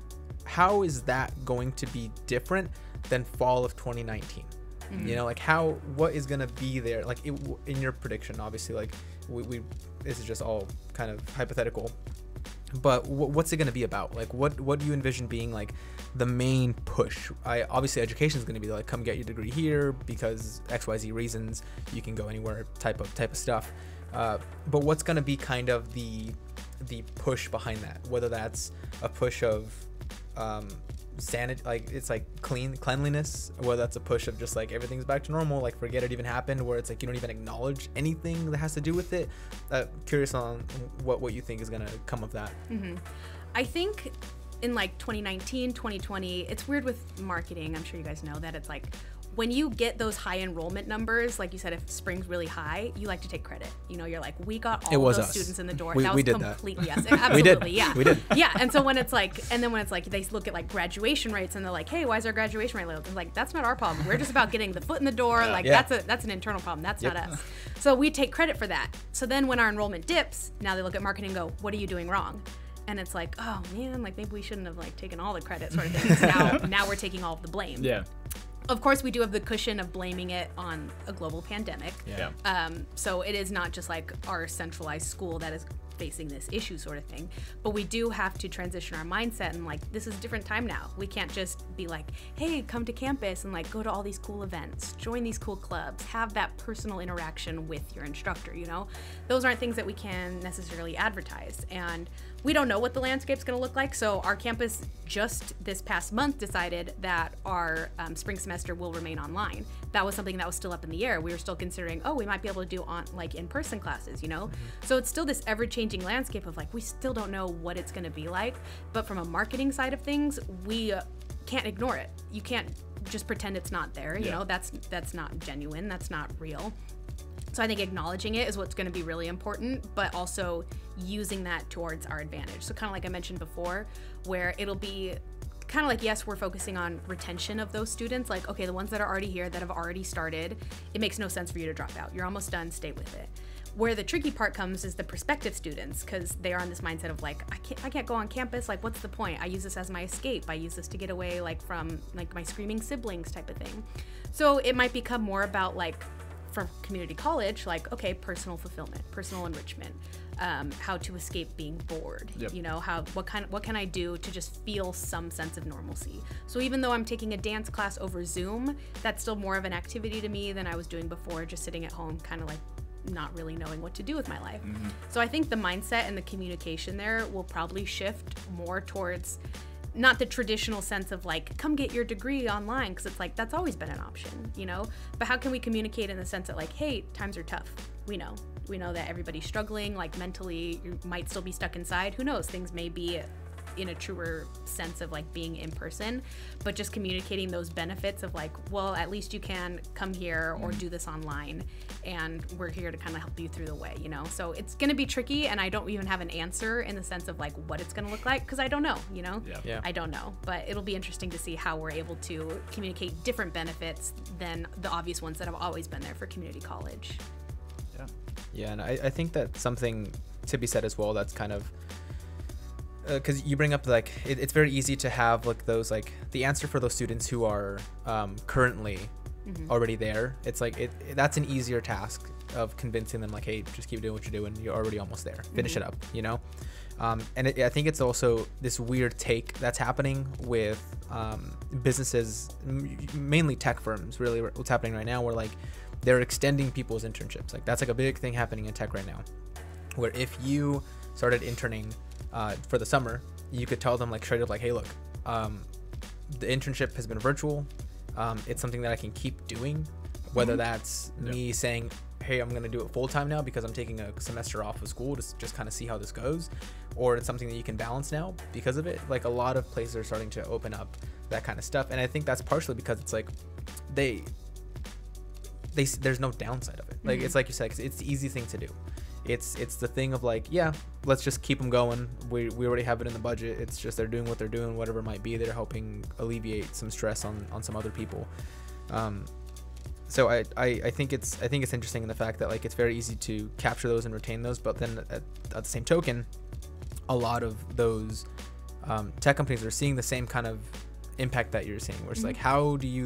How is that going to be different than fall of 2019? Mm-hmm. You know, like what is going to be there? Like in your prediction, obviously, like we this is just all kind of hypothetical, but what's it going to be about? Like what do you envision being like the main push? Obviously education is going to be like, come get your degree here because XYZ reasons, you can go anywhere type of stuff. But what's going to be kind of the push behind that? Whether that's a push of sanity, like it's like cleanliness, whether that's a push of just like everything's back to normal, like forget it even happened, where it's like you don't even acknowledge anything that has to do with it. Curious on what you think is going to come of that. Mm-hmm. I think in like 2019, 2020, it's weird with marketing. I'm sure you guys know that it's like when you get those high enrollment numbers, like you said, if spring's really high, you like to take credit. You know, you're like, we got all of those students in the door. We did completely, yes, absolutely, yeah. We did. Yeah, and so when it's like, and then when it's like, they look at like graduation rates and they're like, hey, why is our graduation rate low? It's like, that's not our problem. We're just about getting the foot in the door. Like that's an internal problem. That's not us. So we take credit for that. So then when our enrollment dips, now they look at marketing and go, what are you doing wrong? And it's like, oh man, like maybe we shouldn't have like taken all the credit sort of thing. Now we're taking all of the blame. Yeah. Of course, we do have the cushion of blaming it on a global pandemic. Yeah. So it is not just like our centralized school that is facing this issue sort of thing, but we do have to transition our mindset and like, this is a different time now. We can't just be like, hey, come to campus and like go to all these cool events, join these cool clubs, have that personal interaction with your instructor, you know? Those aren't things that we can necessarily advertise. And we don't know what the landscape's gonna look like. So our campus just this past month decided that our spring semester will remain online. That was something that was still up in the air. We were still considering, oh, we might be able to do on like in-person classes, you know? Mm-hmm. So it's still this ever-changing landscape of like, we still don't know what it's gonna be like. But from a marketing side of things, we can't ignore it. You can't just pretend it's not there, you know? That's not genuine, that's not real. So I think acknowledging it is what's going to be really important, but also using that towards our advantage. So kind of like I mentioned before, where it'll be kind of like, yes, we're focusing on retention of those students. Like, okay, the ones that are already here, that have already started, it makes no sense for you to drop out. You're almost done, stay with it. Where the tricky part comes is the prospective students, because they are on this mindset of like, I can't go on campus. Like, what's the point? I use this as my escape. I use this to get away like from like my screaming siblings type of thing. So it might become more about like, from community college, like, okay, personal fulfillment, personal enrichment, how to escape being bored, you know, what can I do to just feel some sense of normalcy? So even though I'm taking a dance class over Zoom, that's still more of an activity to me than I was doing before, just sitting at home, kind of like not really knowing what to do with my life. Mm-hmm. So I think the mindset and the communication there will probably shift more towards not the traditional sense of like, come get your degree online, because it's like, that's always been an option, you know? But how can we communicate in the sense that like, hey, times are tough. We know that everybody's struggling, like mentally, you might still be stuck inside. Who knows? Things may be in a truer sense of like being in person, but just communicating those benefits of like, well, at least you can come here or do this online, and we're here to kind of help you through the way, you know? So it's going to be tricky, and I don't even have an answer in the sense of like what it's going to look like, because I don't know, you know? Yeah. I don't know, but it'll be interesting to see how we're able to communicate different benefits than the obvious ones that have always been there for community college. Yeah, and I think that's something to be said as well. That's kind of because you bring up like it's very easy to have like those like the answer for those students who are currently already there. It's like that's an easier task of convincing them like, hey, just keep doing what you're doing. You're already almost there. Finish it up, you know. And I think it's also this weird take that's happening with businesses, mainly tech firms. Really, what's happening right now, where like they're extending people's internships. Like that's like a big thing happening in tech right now, where if you started interning for the summer, you could tell them like straight up like, hey, look, the internship has been virtual. It's something that I can keep doing, whether that's me saying, hey, I'm going to do it full time now because I'm taking a semester off of school to just kind of see how this goes, or it's something that you can balance now because of it. Like a lot of places are starting to open up that kind of stuff. And I think that's partially because it's like there's no downside of it. Like it's like you said, it's the easy thing to do. it's the thing of like, yeah, let's just keep them going. We already have it in the budget. It's just they're doing what they're doing, whatever it might be. They're helping alleviate some stress on some other people. So I think it's interesting in the fact that like it's very easy to capture those and retain those, but then at the same token, a lot of those tech companies are seeing the same kind of impact that you're seeing, where it's like, how do you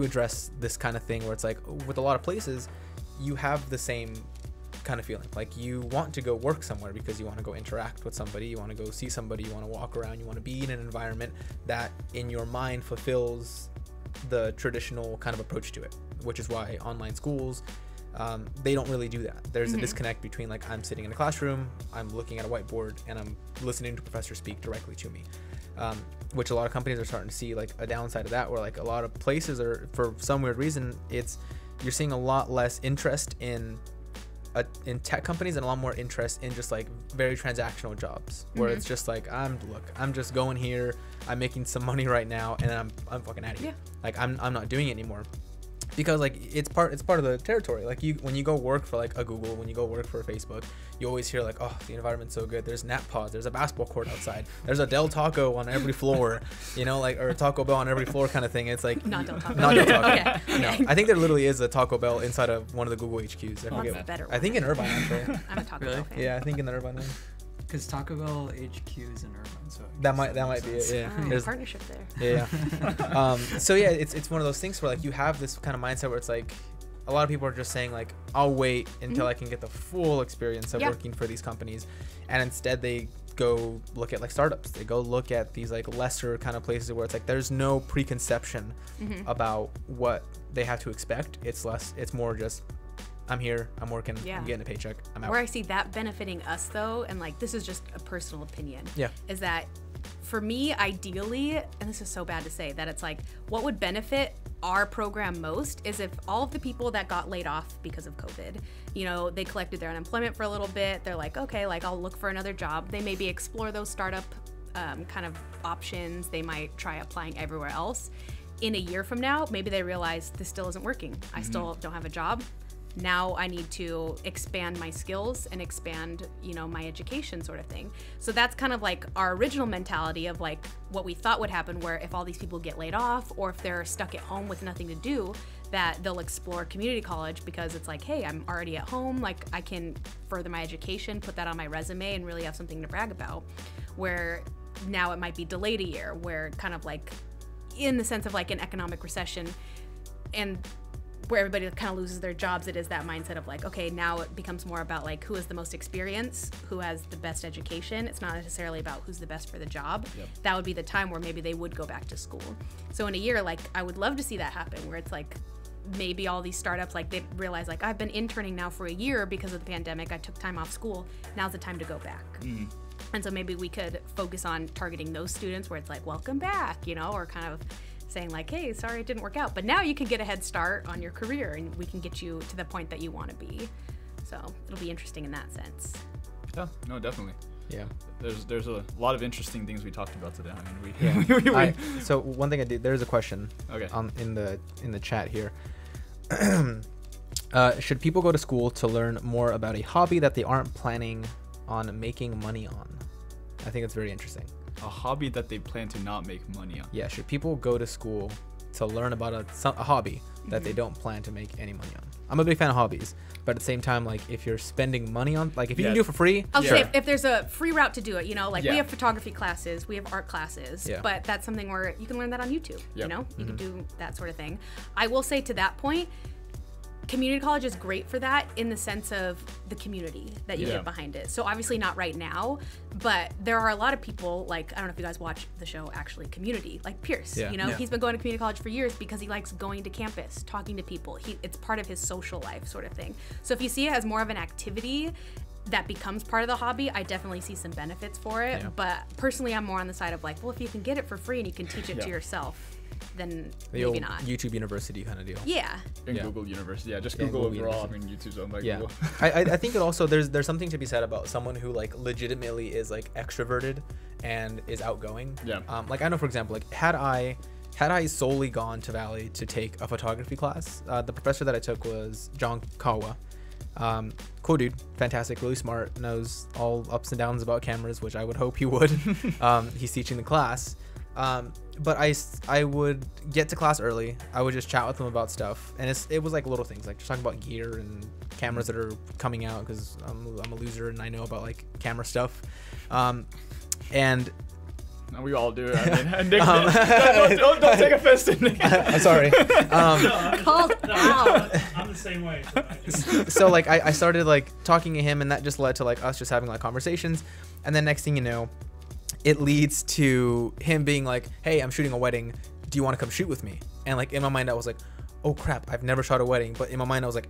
address this kind of thing, where it's like with a lot of places you have the same kind of feeling, like you want to go work somewhere because you want to go interact with somebody, you want to go see somebody, you want to walk around, you want to be in an environment that in your mind fulfills the traditional kind of approach to it, which is why online schools, they don't really do that. There's a disconnect between like, I'm sitting in a classroom, I'm looking at a whiteboard, and I'm listening to a professor speak directly to me, which a lot of companies are starting to see like a downside of that, where like a lot of places are, for some weird reason, you're seeing a lot less interest in tech companies and a lot more interest in just like very transactional jobs, where it's just like, I'm just going here, I'm making some money right now, and then I'm fucking out of here. Like I'm not doing it anymore, because like it's part of the territory. Like when you go work for like a Google, when you go work for a Facebook, you always hear like, oh, the environment's so good, there's nap pods, there's a basketball court outside, there's a Del Taco on every floor, like, or a Taco Bell on every floor kind of thing. It's like not Del Taco. Not Del Taco. Okay. No, I think there literally is a Taco Bell inside of one of the Google HQs. Well, that's the better one. I think in Irvine, actually. I'm a Taco Bell fan. Yeah, I think in the Irvine one. Because Taco Bell HQ is in Irvine, so that might be it. Yeah, There's partnership there. Yeah. So yeah, it's one of those things where like you have this kind of mindset where it's like, a lot of people are just saying like, I'll wait until I can get the full experience of working for these companies, and instead they go look at like startups. They go look at these like lesser kind of places where it's like there's no preconception about what they have to expect. It's more just, I'm here, I'm working, I'm getting a paycheck, I'm out. Where I see that benefiting us though, and like this is just a personal opinion, is that for me, ideally, and this is so bad to say, that it's like what would benefit our program most is if all of the people that got laid off because of COVID, they collected their unemployment for a little bit, they're like, okay, like I'll look for another job. They maybe explore those startup kind of options. They might try applying everywhere else. In a year from now, maybe they realize this still isn't working. I still don't have a job. Now I need to expand my skills and expand, my education sort of thing. So that's kind of like our original mentality of like what we thought would happen, where if all these people get laid off or if they're stuck at home with nothing to do, that they'll explore community college because it's like, hey, I'm already at home. Like I can further my education, put that on my resume and really have something to brag about. Where now it might be delayed a year, where kind of like in the sense of like an economic recession and where everybody kind of loses their jobs, it is that mindset of like, okay, now it becomes more about like who has the most experience, who has the best education. It's not necessarily about who's the best for the job. That would be the time where maybe they would go back to school. So in a year, like I would love to see that happen, where it's like maybe all these startups, like they realize like, I've been interning now for a year because of the pandemic, I took time off school, now's the time to go back. And so maybe we could focus on targeting those students where it's like, welcome back, or kind of saying like, hey, sorry it didn't work out, but now you can get a head start on your career and we can get you to the point that you want to be. So it'll be interesting in that sense. Yeah, no, definitely. Yeah. There's a lot of interesting things we talked about today. I mean, so one thing I did, there's a question in the chat here. Should people go to school to learn more about a hobby that they aren't planning on making money on? I think it's very interesting. A hobby that they plan to not make money on. Yeah, should people go to school to learn about a hobby that they don't plan to make any money on? I'm a big fan of hobbies, but at the same time, like if you're spending money on, like if you can do it for free, I'll say if there's a free route to do it, like we have photography classes, we have art classes, but that's something where you can learn that on YouTube, you can do that sort of thing. I will say to that point, community college is great for that in the sense of the community that you get behind it. So obviously not right now, but there are a lot of people, like, I don't know if you guys watch the show actually, Community, like Pierce, he's been going to community college for years because he likes going to campus, talking to people. It's part of his social life sort of thing. So if you see it as more of an activity that becomes part of the hobby, I definitely see some benefits for it. But personally, I'm more on the side of like, well, if you can get it for free and you can teach it to yourself, then the maybe old not. YouTube University kind of deal. Yeah. Google University. Just Google overall. I mean, YouTube's owned by Google. I think it also there's something to be said about someone who like legitimately is like extroverted and is outgoing. Like I know, for example, like had I solely gone to Valley to take a photography class, the professor that I took was John Kawa. Cool dude, fantastic, really smart, knows all ups and downs about cameras, which I would hope he would. He's teaching the class. But I would get to class early. I would just chat with him about stuff, and it was like little things, like just talking about gear and cameras that are coming out, because I'm a loser and I know about like camera stuff. And we all do. I mean, Nick, don't take offense to Nick. I'm sorry. Called out. I'm the same way. So like I started like talking to him, and that just led to like us just having like conversations, and then next thing you know, it leads to him being like, hey, I'm shooting a wedding, do you want to come shoot with me? And like in my mind I was like, oh crap, I've never shot a wedding. But in my mind I was like,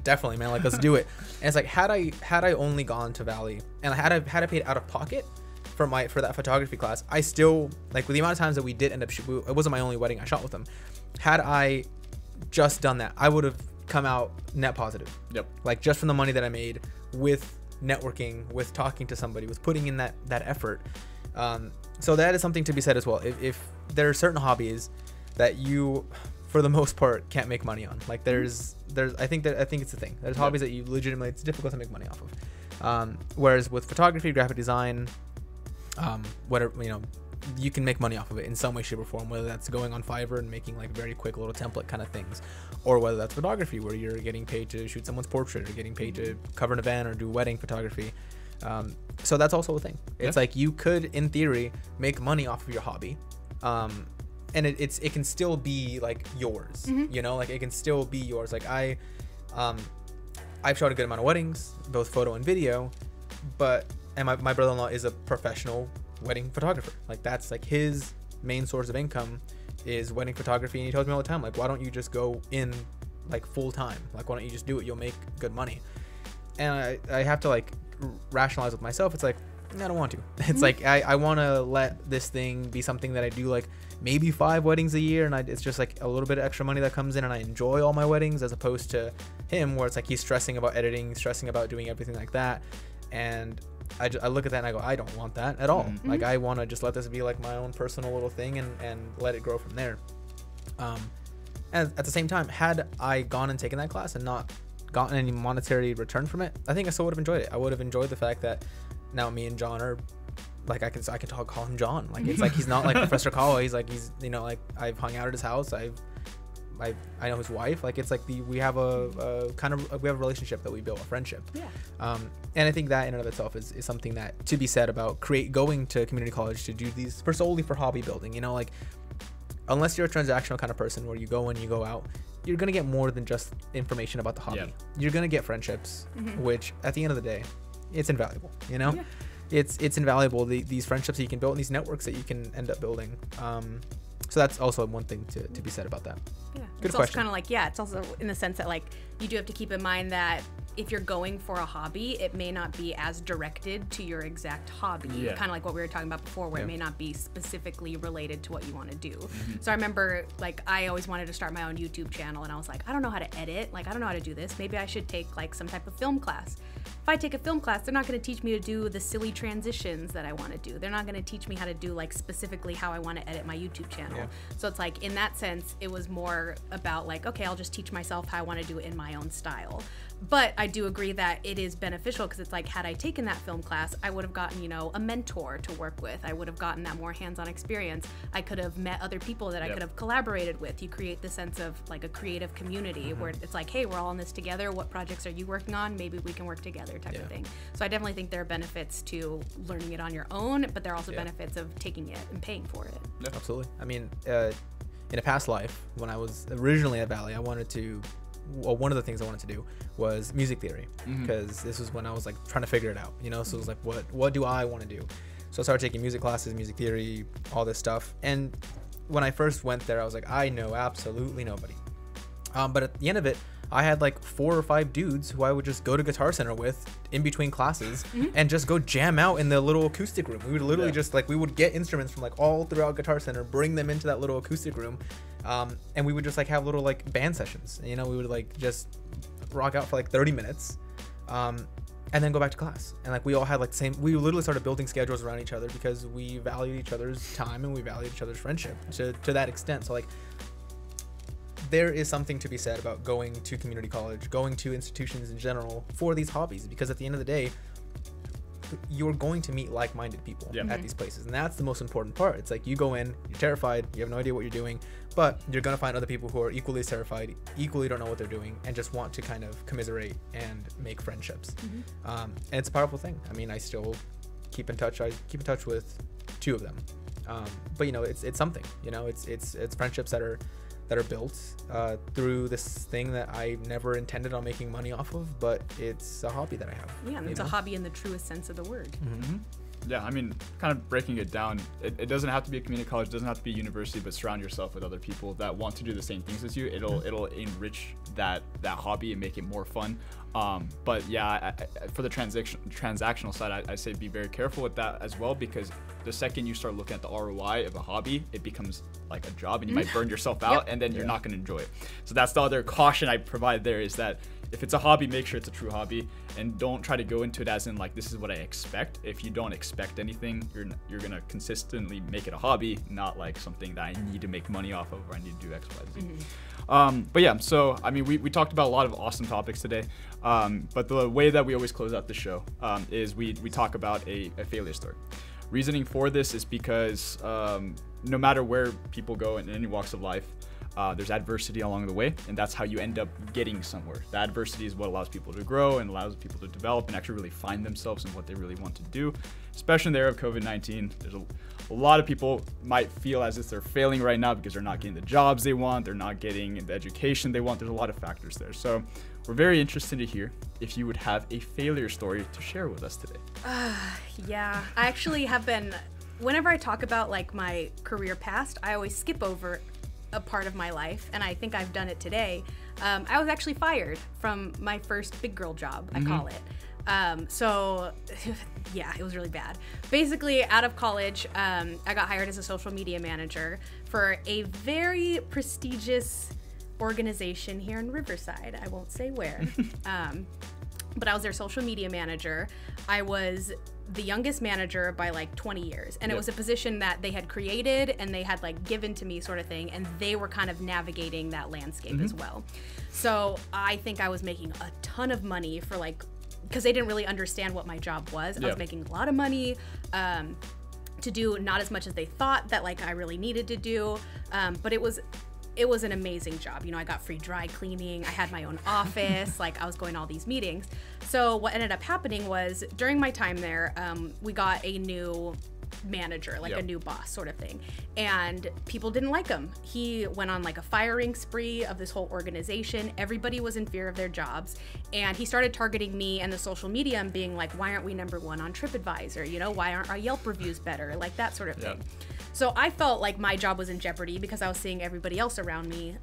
definitely, man, like let's do it. And it's like, had I only gone to Valley, and had I paid out of pocket for that photography class, I still, like, with the amount of times that we did end up it wasn't my only wedding I shot with him. Had I just done that, I would have come out net positive. Yep. Like just from the money that I made with networking, with talking to somebody, with putting in that effort. So that is something to be said as well. If there are certain hobbies that you, for the most part, can't make money on, like there's I think it's the thing. There's hobbies that you legitimately, it's difficult to make money off of. Whereas with photography, graphic design, whatever, you know, you can make money off of it in some way, shape, or form, whether that's going on Fiverr and making like very quick little template kind of things, or whether that's photography where you're getting paid to shoot someone's portrait, or getting paid to cover an event or do wedding photography. So that's also a thing. It's like you could, in theory, make money off of your hobby, and it can still be like yours. You know, like it can still be yours. Like I've shot a good amount of weddings, both photo and video, and my brother-in-law is a professional wedding photographer. Like that's like his main source of income is wedding photography, and he tells me all the time, like, why don't you just go in like full time? Like, why don't you just do it? You'll make good money. And I have to like rationalize with myself. It's like, I don't want to. It's like I want to let this thing be something that I do like maybe 5 weddings a year, and it's just like a little bit of extra money that comes in, and I enjoy all my weddings, as opposed to him where it's like he's stressing about editing, stressing about doing everything like that. And I look at that and I go, I don't want that at all. Like I want to just let this be like my own personal little thing, and let it grow from there. And at the same time, had I gone and taken that class and not gotten any monetary return from it, I think I still would have enjoyed it. I would have enjoyed the fact that now me and John are like, I can call him John. Like it's like he's not like Professor Kawa. He's like, he's, you know, like I've hung out at his house. I know his wife. Like it's like we have a relationship that we built, a friendship. Yeah. And I think that in and of itself is something that to be said about going to community college to do these solely for hobby building. You know, like unless you're a transactional kind of person where you go in, you go out, you're gonna get more than just information about the hobby. Yeah. You're gonna get friendships, which at the end of the day, it's invaluable. You know, it's invaluable. These friendships that you can build, and these networks that you can end up building. So that's also one thing to be said about that. Yeah. Good it's question. Also kind of like, it's also in the sense that like you do have to keep in mind that if you're going for a hobby, it may not be as directed to your exact hobby. Yeah. Kind of like what we were talking about before, where it may not be specifically related to what you want to do. So I remember like I always wanted to start my own YouTube channel, and I was like, I don't know how to edit. Like I don't know how to do this. Maybe I should take like some type of film class. If I take a film class, they're not going to teach me to do the silly transitions that I want to do. They're not going to teach me how to do like specifically how I want to edit my YouTube channel. Yeah. So it's like in that sense, it was more about like, okay, I'll just teach myself how I want to do it in my own style. But I do agree that it is beneficial, because it's like, had I taken that film class, I would have gotten, you know, a mentor to work with. I would have gotten that more hands-on experience. I could have met other people that I could have collaborated with. You create the sense of like a creative community where it's like, hey, we're all in this together. What projects are you working on? Maybe we can work together type of thing. So I definitely think there are benefits to learning it on your own, but there are also benefits of taking it and paying for it. Yeah, absolutely. I mean, in a past life, when I was originally at Valley, one of the things I wanted to do was music theory, because this was when I was like trying to figure it out, you know. So it was like, what do I want to do? So I started taking music classes, music theory, all this stuff. And when I first went there, I was like, I know absolutely nobody. But at the end of it, I had like 4 or 5 dudes who I would just go to Guitar Center with in between classes and just go jam out in the little acoustic room. We would literally just like, we would get instruments from like all throughout Guitar Center, bring them into that little acoustic room. And we would just like have little like band sessions, you know. We would like just rock out for like 30 minutes, and then go back to class. And like we all had like the same, we literally started building schedules around each other because we valued each other's time and we valued each other's friendship to that extent. So like there is something to be said about going to community college, going to institutions in general for these hobbies, because at the end of the day, you're going to meet like-minded people at these places, and that's the most important part. It's like you go in, you're terrified, you have no idea what you're doing, but you're gonna find other people who are equally terrified, equally don't know what they're doing, and just want to kind of commiserate and make friendships. And it's a powerful thing. I mean, I still keep in touch. I keep in touch with 2 of them, but you know, it's something. You know, it's friendships that are built through this thing that I never intended on making money off of, but it's a hobby that I have. Yeah, and it's a hobby in the truest sense of the word. Yeah, I mean, kind of breaking it down, it doesn't have to be a community college, it doesn't have to be a university, but surround yourself with other people that want to do the same things as you. It'll enrich that hobby and make it more fun. But yeah, for the transactional side, I say be very careful with that as well, because the second you start looking at the ROI of a hobby, it becomes like a job, and you might burn yourself out, and then you're not going to enjoy it. So that's the other caution I provide there, is that if it's a hobby, make sure it's a true hobby, and don't try to go into it as in like, this is what I expect. If you don't expect anything, you're gonna consistently make it a hobby, not like something that I need to make money off of, or I need to do X, Y, Z. But yeah, so I mean, we talked about a lot of awesome topics today, but the way that we always close out the show is we talk about a failure story. Reasoning for this is because no matter where people go in any walks of life, there's adversity along the way, and that's how you end up getting somewhere. The adversity is what allows people to grow and allows people to develop and actually really find themselves in what they really want to do. Especially in the era of COVID-19, there's a lot of people might feel as if they're failing right now because they're not getting the jobs they want, they're not getting the education they want. There's a lot of factors there. So we're very interested to hear if you would have a failure story to share with us today. Yeah, I actually have been, whenever I talk about like my career past, I always skip over a part of my life, and I think I've done it today. I was actually fired from my first big girl job, I call it. So yeah, it was really bad. Basically, out of college, I got hired as a social media manager for a very prestigious organization here in Riverside. I won't say where. But I was their social media manager. I was the youngest manager by like 20 years. And it was a position that they had created and they had like given to me, sort of thing. And they were kind of navigating that landscape as well. So I think I was making a ton of money for like, because they didn't really understand what my job was. I was making a lot of money to do not as much as they thought that like I really needed to do. But it was an amazing job. You know, I got free dry cleaning. I had my own office. Like I was going to all these meetings. So what ended up happening was during my time there, we got a new manager, like a new boss sort of thing. And people didn't like him. He went on like a firing spree of this whole organization. Everybody was in fear of their jobs. And he started targeting me and the social media and being like, why aren't we #1 on TripAdvisor? You know, why aren't our Yelp reviews better? Like that sort of thing. So I felt like my job was in jeopardy because I was seeing everybody else around me,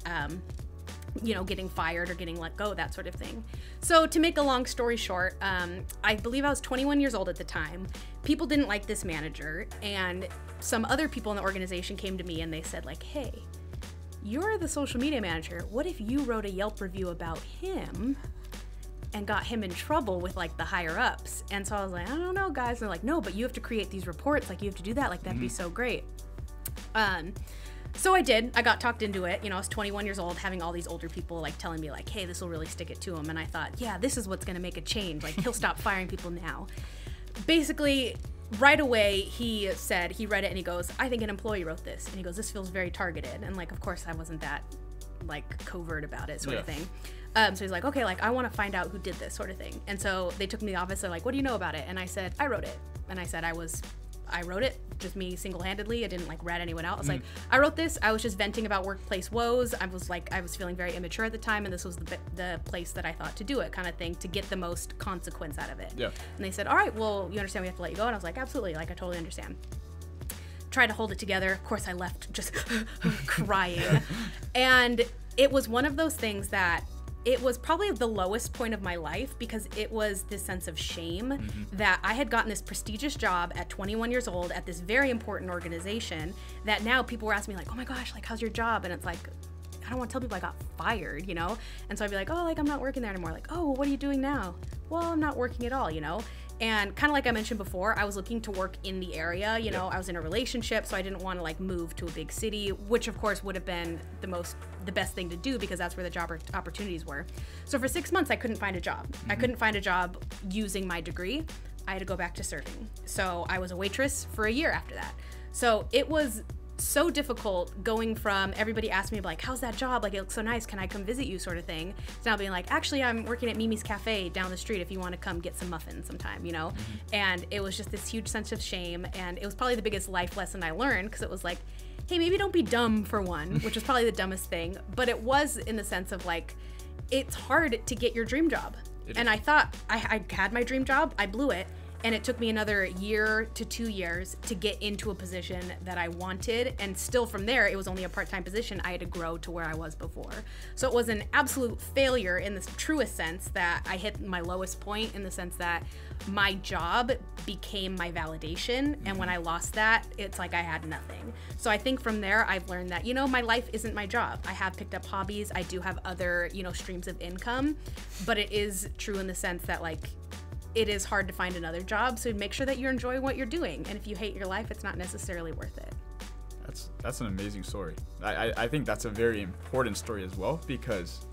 you know, getting fired or getting let go, that sort of thing. So to make a long story short, I believe I was 21 years old at the time. People didn't like this manager, and some other people in the organization came to me and they said like, hey, you're the social media manager. What if you wrote a Yelp review about him and got him in trouble with like the higher ups? And so I was like, I don't know, guys. And they're like, no, but you have to create these reports. Like you have to do that. Like that'd be so great. So I did. I got talked into it. You know, I was 21 years old, having all these older people like telling me like, hey, this will really stick it to him. And I thought, yeah, this is what's going to make a change. Like he'll stop firing people now. Basically, right away, he said, he read it and he goes, I think an employee wrote this. And he goes, this feels very targeted. And like, of course, I wasn't that like covert about it, sort of thing. So he's like, okay, like I want to find out who did this, sort of thing. And so they took me to the office. They're like, what do you know about it? And I said, I wrote it. And I said, I wrote it, just me single-handedly. I didn't like rat anyone out. I was like, I wrote this. I was just venting about workplace woes. I was feeling very immature at the time, and this was the place that I thought to do it, kind of thing, to get the most consequence out of it. Yeah. And they said, all right, well, you understand we have to let you go? And I was like, absolutely, like I totally understand. Tried to hold it together. Of course, I left just crying. And it was one of those things that it was probably the lowest point of my life, because it was this sense of shame that I had gotten this prestigious job at 21 years old at this very important organization, that now people were asking me like, oh my gosh, like how's your job? And it's like, I don't want to tell people I got fired, you know? And so I'd be like, oh, like I'm not working there anymore. Like, oh, well, what are you doing now? Well, I'm not working at all, you know? And kind of like I mentioned before, I was looking to work in the area. You know, I was in a relationship, so I didn't want to like move to a big city, which of course would have been the best thing to do because that's where the job opportunities were. So for 6 months, I couldn't find a job. I couldn't find a job using my degree. I had to go back to serving. So I was a waitress for a year after that. So it was so difficult going from everybody asked me like, how's that job? Like, it looks so nice. Can I come visit you sort of thing? To now being like, actually, I'm working at Mimi's Cafe down the street if you want to come get some muffins sometime, you know? And it was just this huge sense of shame. And it was probably the biggest life lesson I learned because it was like, hey, maybe don't be dumb for one, which was probably the dumbest thing. But it was in the sense of like, it's hard to get your dream job. And I thought I had my dream job. I blew it. And it took me another year to 2 years to get into a position that I wanted. And still from there, it was only a part-time position. I had to grow to where I was before. So it was an absolute failure in the truest sense that I hit my lowest point in the sense that my job became my validation. And when I lost that, it's like I had nothing. So I think from there, I've learned that, you know, my life isn't my job. I have picked up hobbies. I do have other, you know, streams of income. But it is true in the sense that like, it is hard to find another job, so make sure that you're enjoying what you're doing. And if you hate your life, it's not necessarily worth it. That's an amazing story. I think that's a very important story as well, because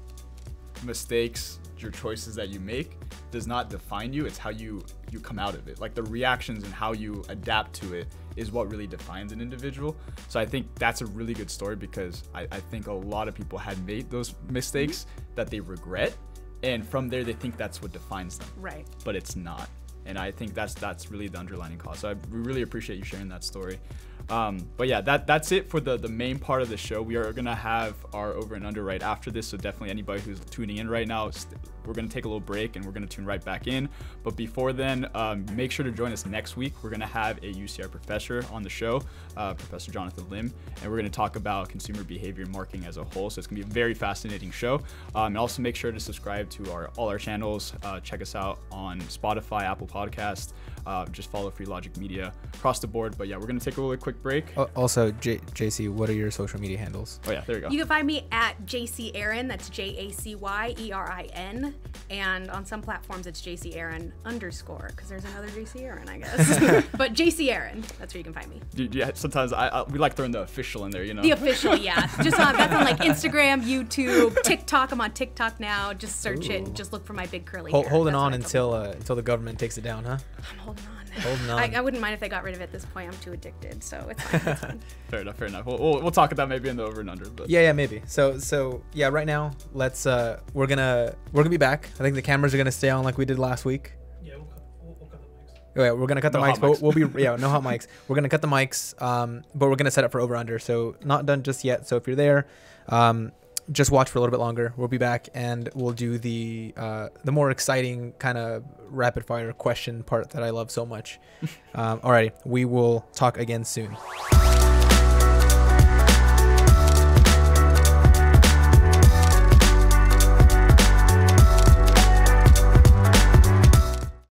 mistakes, your choices that you make does not define you. It's how you come out of it. Like the reactions and how you adapt to it is what really defines an individual. So I think that's a really good story because I think a lot of people had made those mistakes that they regret. And from there, they think that's what defines them. Right. But it's not. And I think that's really the underlining cause. So we really appreciate you sharing that story. But yeah, that's it for the main part of the show. We are going to have our over and under right after this. So definitely anybody who's tuning in right now, we're going to take a little break and we're going to tune right back in. But before then, make sure to join us next week. We're going to have a UCR professor on the show, Professor Jonathan Lim, and we're going to talk about consumer behavior and marketing as a whole. So it's going to be a very fascinating show. And also make sure to subscribe to all our channels. Check us out on Spotify, Apple Podcasts. Just follow Free Logic Media across the board. But yeah, we're going to take a really quick break. Also, Jacy, what are your social media handles? Oh yeah, there you go. You can find me at Jacy Aaron. That's JacyErin. And on some platforms, it's Jacy Aaron _ because there's another Jacy Aaron, I guess. But Jacy Aaron, that's where you can find me. Sometimes we like throwing the official in there, you know? The official, yeah. That's on like Instagram, YouTube, TikTok. I'm on TikTok now. Just search it and just look for my big curly hair. Holding on until the government takes it down, huh? I'm holding on. Holding on. I wouldn't mind if they got rid of it at this point. I'm too addicted, so it's fine. It's fine. Fair enough. We'll talk about that maybe in the over and under. But yeah, maybe. So yeah, right now, let's we're gonna be back. I think the cameras are gonna stay on like we did last week. Yeah, we'll cut the mics. Yeah, we're gonna cut the mics, but we'll be no hot mics. We're gonna cut the mics, but we're gonna set up for over under. So not done just yet. So if you're there, just watch for a little bit longer. We'll be back and we'll do the more exciting kind of rapid fire question part that I love so much. Alrighty, we will talk again soon.